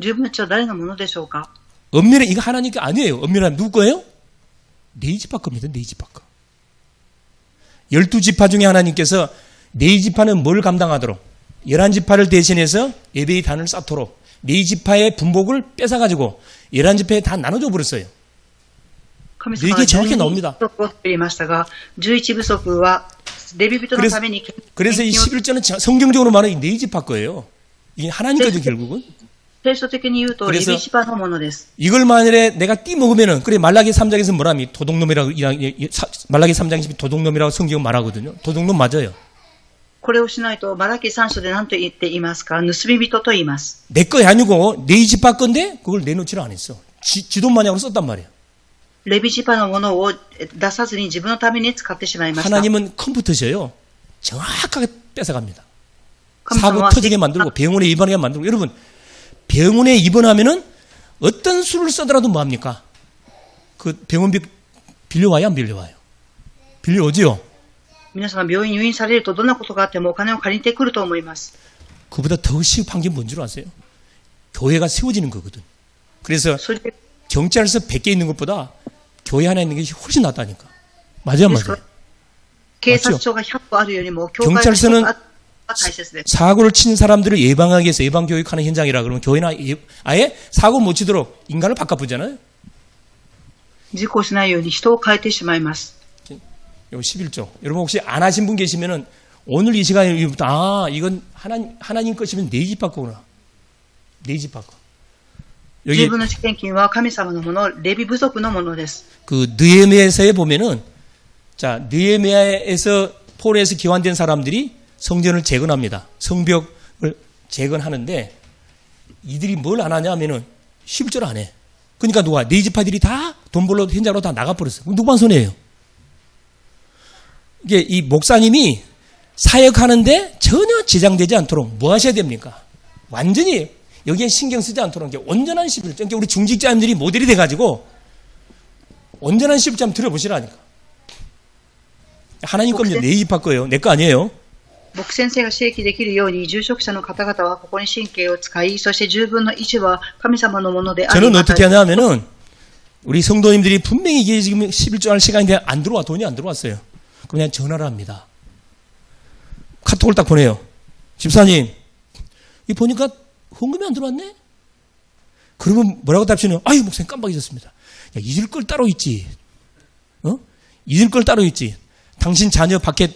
10分の1は誰のものでしょうか。 엄밀히 이거 하나님께 아니에요. 엄밀히 누구 거예요? 네 지파 겁니다. 네 지파 거. 12지파 중에 하나님께서 네 지파는 뭘 감당하도록 11지파를 대신해서 예배의 단을 쌓도록 네 지파의 분복을 뺏어가지고 11지파에 다 나눠줘 버렸어요. 이게 정확히 나옵니다. 그래서 이 11조는 성경적으로 말하면 네 지파 거예요. 이게 하나님 거죠 결국은. 그래서 이걸 만일에 내가 띠먹으면은 그래 말라기 3장에서 뭐라미 도둑놈이라고 말라기 3장에서 도둑놈이라고 성경은 말하거든요. 도둑놈 맞아요. これをしないとマラキ3章で何と言っていますか。盗み人と言います。 내 거 아니고 네 지파 건데 그걸 내놓지를 않았어. 지 돈 마냥으로 썼단 말이야. レビジパのものを出さずに自分のために使ってしまいました。 하나님은 컴퓨터셔요. 정확하게 뺏어갑니다. 사고 터지게 만들고 병원에 입원하게 만들고. 여러분 병원에 입원하면은 어떤 수를 쓰더라도 뭐합니까? 그 병원비 빌려와요 안 빌려와요? 빌려오지요. 皆さん病院入院されるとどんなことがあってもお金を借りてくると思います。 그보다 더 시급한 게 뭔 줄 아세요? 교회가 세워지는 거거든. 그래서 それで 경찰서 100개 있는 것보다 교회 하나 있는 게 훨씬 낫다니까. 맞아요, ですか 맞아요. ら警察署が100個あるよりも、教会が 경찰서는 100個あるのが大切です。 사고를 치는 사람들을 예방하기 위해서 예방교육하는 현장이라 그러면 교회나 아예 사고 못 치도록 인간을 바꿔보잖아요. 事故しないように人を変えてしまいます。 요 11조. 여러분 혹시 안 하신 분 계시면은 오늘 이 시간에 이건 하나님 것이면 내 집 바꾸구나. 내 집 바꿔. 10 여기 分の1献金は神様のもの、レビ部族のものです。 그 느헤미야서에 보면은 자 느헤미야에서 폴에서 기환된 사람들이 성전을 재건합니다. 성벽을 재건하는데 이들이 뭘 안 하냐면은 11조를 안 해. 그러니까 누가 네 지파들이 다 돈 벌러 현장으로 다 나가버렸어. 그럼 누구만 손해예요? 이게 이 목사님이 사역하는데 전혀 지장되지 않도록 뭐 하셔야 됩니까? 완전히 여기에 신경 쓰지 않도록 이게 온전한 11조. 그러니까 우리 중직자님들이 모델이 돼가지고 온전한 11조 한번 들어보시라니까. 하나님 겁니다. 내 입 바꿔요. 내 거 아니에요. 牧先生が刺激できるように、住職者の方々はここに神経を使い、そして10分の1は神様のものであり、 저는 어떻게 하냐면은 우리 성도님들이 분명히 이게 지금 11조 할 시간인데 안 들어와, 돈이 안 들어왔어요. 그냥 전화를 합니다. 카톡을 딱 보내요. 집사님, 이 보니까 헌금이 안 들어왔네? 그러면 뭐라고 답시는? 아유, 목사님 깜빡 잊었습니다. 야, 잊을 걸 따로 있지. 잊을 걸 따로 있지. 당신 자녀 밖에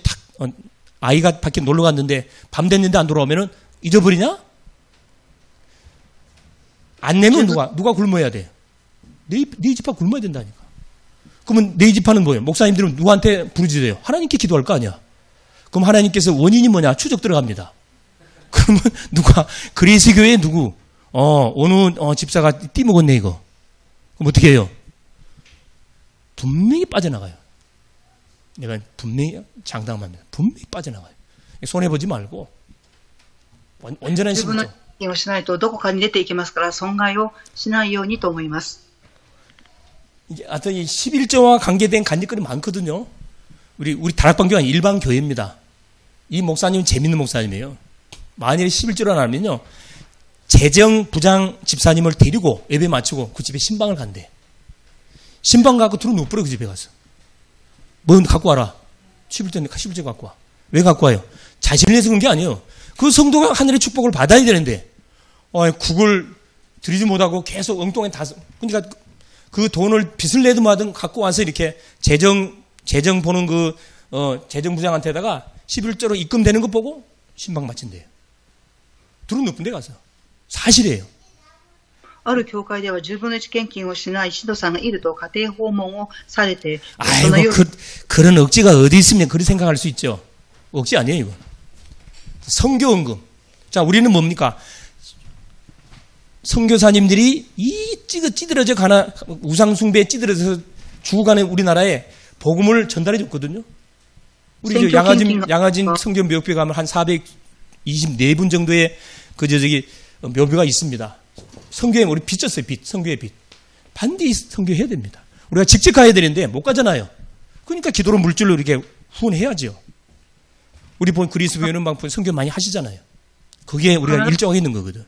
아이가 밖에 놀러 갔는데 밤 됐는데 안 돌아오면은 잊어버리냐? 안 내면 누가 굶어야 돼? 네 집안 굶어야 된다니까. 그러면 네 집안은 뭐예요? 목사님들은 누구한테 부르짖어요? 하나님께 기도할 거 아니야. 그럼 하나님께서 원인이 뭐냐? 추적 들어갑니다. 그러면 누가 그리스 교회 누구? 어느 집사가 띠먹었네 이거. 그럼 어떻게 해요? 분명히 빠져나가요. 내가 분명히 장담합니다. 분명히 빠져나가요. 손해보지 말고 온전한 10分の 신부죠. 1献をしないとどこかに出ていきますから、損害をしないようにと思います。 이게 하여튼 이 11조와 관계된 간직거리 많거든요. 우리 다락방교가 일반 교회입니다. 이 목사님은 재밌는 목사님이에요. 만일에 11조를 안 하면요, 재정 부장 집사님을 데리고 예배 마치고 그 집에 신방을 간대. 신방 갖고 들어 눕버려 그 집에 가서. 뭐 갖고 와라. 11조 갖고 와. 왜 갖고 와요? 자신을 위해서 그런 게 아니에요. 그 성도가 하늘의 축복을 받아야 되는데, 국을 들이지 못하고 계속 엉뚱하게 다, 그러니까 그 돈을 빚을 내든 뭐든 갖고 와서 이렇게 재정 보는 재정부장한테다가 11조로 입금되는 거 보고 신방 마친대요. 들어 높은 데 가서. 사실이에요. ある教会では10分の1献金をしない指導さんがいると家庭訪問をされて、 아이고, 그런 억지가 어디 있으면 그렇게 생각할 수 있죠. 억지 아니에요, 이거. 선교헌금. 자, 우리는 뭡니까? 선교사님들이 찌들어져 가나, 우상숭배에 찌들어서 죽어가는 우리나라에 복음을 전달해 줬거든요. 우리 저 양아진 성교 묘비에 가면 한 424분 정도의 묘비가 있습니다. 성교에 우리 빚졌어요, 성교의 빚. 반드시 성교해야 됩니다. 우리가 직접 가야 되는데 못 가잖아요. 그러니까 기도로 물질로 이렇게 후원해야죠. 우리 본 그리스 교회는 막 성교 많이 하시잖아요. 그게 우리가 일정하게 있는 거거든.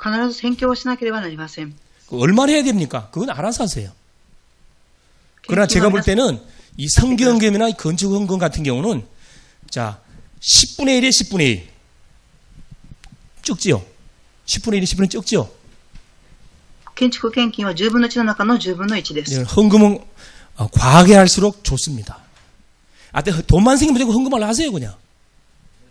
必ず宣教をしなければなりません。 얼마나 해야 됩니까? 그건 알아서 하세요. 그러나 제가 볼 때는 이 성교헌금이나 건축헌금 같은 경우는 자 10분의 1에 10분의 1 적지요. 10분의 1에 10분의 1 적지요. 建築献金は10分の1の中の10分の1です。 헌금은 과하게 할수록 좋습니다. 돈만 생기면 무조건 헌금을 하세요, 그냥.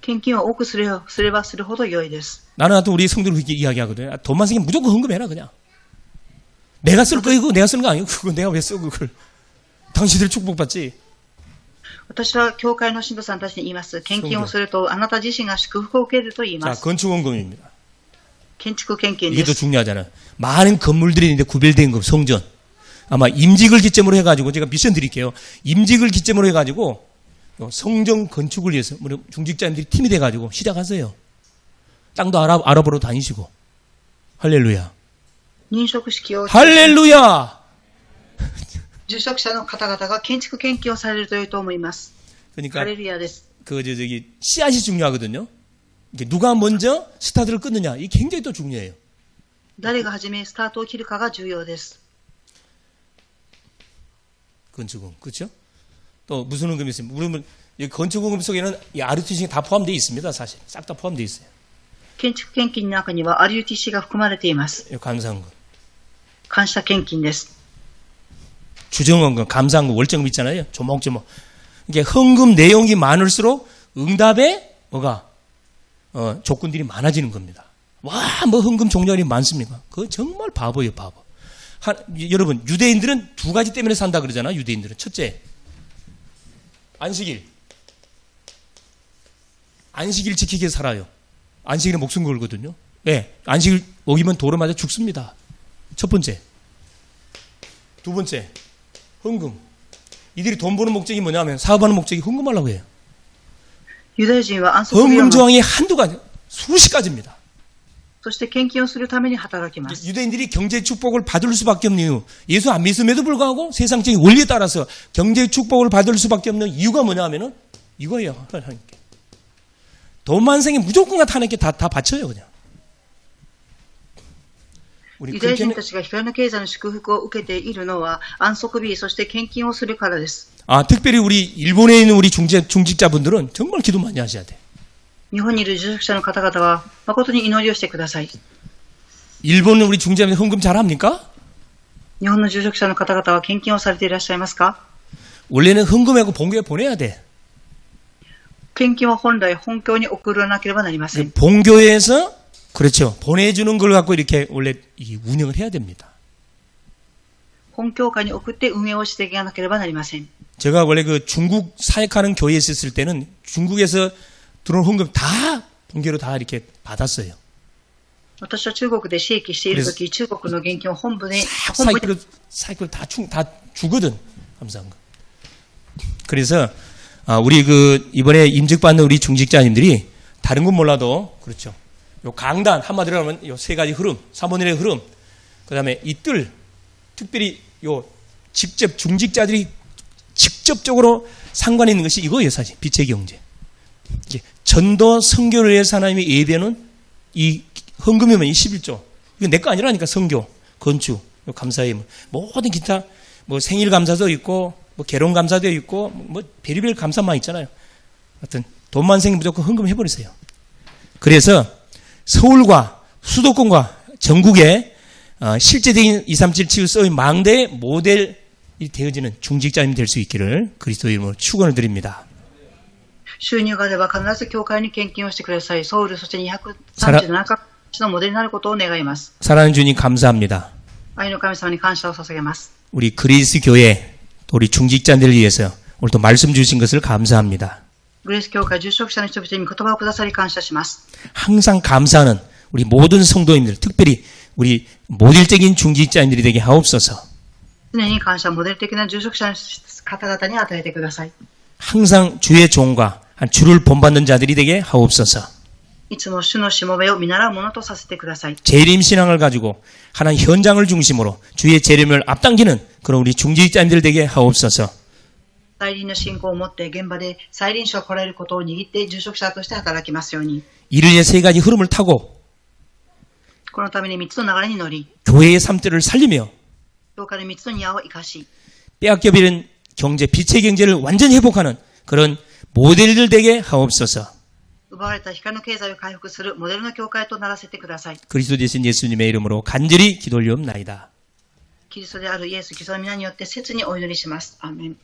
献金は多くすればするほど良いです。 나는 하여튼 우리 성도를 그렇게 이야기하거든요. 돈만 생기면 무조건 헌금해라, 그냥. 내가 쓸 거 이거 내가 쓰는 거 아니에요? 그거 내가 왜 써, 그걸. 당신들 축복받지. 私は教会の信徒さんたちに言います。献金をするとあなた自身が祝福を受けると言いま 자, す。 건축헌금입니다. 建築献金 이게 で 더 す。 중요하잖아요. 많은 건물들이 있는데 구별된 거, 성전. 아마 임직을 기점으로 해가지고, 제가 미션 드릴게요. 임직을 기점으로 해가지고, 성전 건축을 위해서, 우리 중직자님들이 팀이 돼가지고 시작하세요. 땅도 알아보러 다니시고. 할렐루야. 認職式を 할렐루야! 住職者の方々が建築献金をされると良いと思います。 그러니까, ハレルヤです。 씨앗이 중요하거든요. 이게 누가 먼저 스타트를 끊느냐. 이게 굉장히 또 중요해요. 誰が初めスタートを切るかが重要です。 건축금, 그렇죠? 또 무슨 헌금이 있습니까? 우리는 건축금 속에는 이 RUTC가 다 포함되어 있습니다. 사실 싹 다 포함되어 있어요. 建築献金の中には RUTC が含まれています。 감사헌금, 感謝献金です。 주정헌금, 감사헌금, 월정금 있잖아요. 조목조목. 이게 헌금 내용이 많을수록 응답에 뭐가 조건들이 많아지는 겁니다. 와, 뭐 헌금 종류가 많습니까? 그거 정말 바보예요, 바보. 여러분, 유대인들은 두 가지 때문에 산다 그러잖아. 유대인들은 첫째, 안식일 지키기 위해 살아요. 안식일에 목숨 걸거든요. 네, 안식일 어기면 도로 맞아 죽습니다. 첫 번째. 두 번째, 헌금. 이들이 돈 버는 목적이 뭐냐면 사업하는 목적이 헌금하려고 해요. ユダヤ人は安息日を 헌금 조항이 한두 가지, 수십 가지입니다. そして献金をするために働きます。 유대인들이 경제 축복을 받을 수밖에 없는 이유, 예수 안 믿음에도 불구하고 세상적인 원리에 따라서 경제 축복을 받을 수밖에 없는 이유가 뭐냐 하면은 이거예요. 하나님께. 돈만 생기면 무조건 하나님께 다 바쳐요, 그냥. ユダヤ人たちが光の経済の祝福を受けているのは安息日、そして献金をするからです。 특별히 우리 일본에 있는 우리 중직자분들은 정말 기도 많이 하셔야 돼. 日本にいる住職者の方々は誠に祈りをしてください。 일본은 우리 중직자분들 헌금 잘 합니까? 日本の住職者の方々は献金をされていらっしゃいますか？ 원래는 헌금하고 본교에 보내야 돼. 献金は本来本教に送らなければなりません。 본교에서 그렇죠. 보내주는 걸 갖고 이렇게 원래 운영을 해야 됩니다. 本教会に送って運営をしていかなければなりません。 제가 원래 그 중국 사역하는 교회에 있었을 때는 중국에서 들어온 헌금 다 본교로 다 이렇게 받았어요. 私は中国で私益しているとき、中国の現金を本部に、사이클 다 주거든. 감사한 거. 그래서 우리 이번에 임직받는 우리 중직자님들이 다른 건 몰라도 그렇죠. 요 강단 한마디로 하면 요 세 가지 흐름, 사모님의 흐름, 그다음에 이 뜰, 특별히 요 직접 중직자들이 직접적으로 상관 있는 것이 이거예요, 사실 빛의 경제. 이게 전도 선교를 위해서 하나님이 예배는 이 헌금이면 이 11조. 이거 내 거 아니라니까. 선교, 건축, 감사예물, 모든 기타 뭐 생일 감사도 있고 뭐 결혼 감사도 있고 뭐 별의별 감사만 있잖아요. 하여튼 돈만 생기면 무조건 헌금 해버리세요. 그래서 서울과 수도권과 전국에 실제적인 237 7의 망대의 모델이 되어지는 중직자님이 될 수 있기를 그리스도 이름으로 축원을 드립니다. 収入があれば必ず教会に献金をしてください。ソウル、そして237カ国のモデルになることを願います。 사랑하는 주님 감사합니다. 愛の神様に感謝を捧げます。 우리 그리스 교회 우리 중직자들을 위해서 오늘 또 말씀 주신 것을 감사합니다. グレース教会住職者の人々に言葉をくださり感謝します。 항상 감사하는 우리 모든 성도님들, 특별히 우리 모델적인 중직자님들이 되게 하옵소서. 常に感謝、モデル的な住職者の方々に与えてください。 항상 주의 종과 주를 본받는 자들이 되게 하옵소서. いつも主のしもべを見習うものとさせてください。 재림 신앙을 가지고 하나님 현장을 중심으로 주의 재림을 앞당기는 그런 우리 중직자님들 되게 하옵소서. 再臨の信仰を持って現場で再臨書を来られることを握って住職者として働きますように。 이를 위해 세 가지 흐름을 타고 このために3つの流れに乗り、 교회의 삶들을 살리며 教会の3つの庭を生かし、 빼앗겨버린 경제, 빛의 경제를 완전히 회복하는 그런 모델들 되게 하옵소서. 奪われた光の経済を回復するモデルの教会とならせてください。 그리스도 되신 예수님의 이름으로 간절히 기도 올리옵나이다. キリストであるイエス・キリストの皆によって切にお祈りします。アーメン。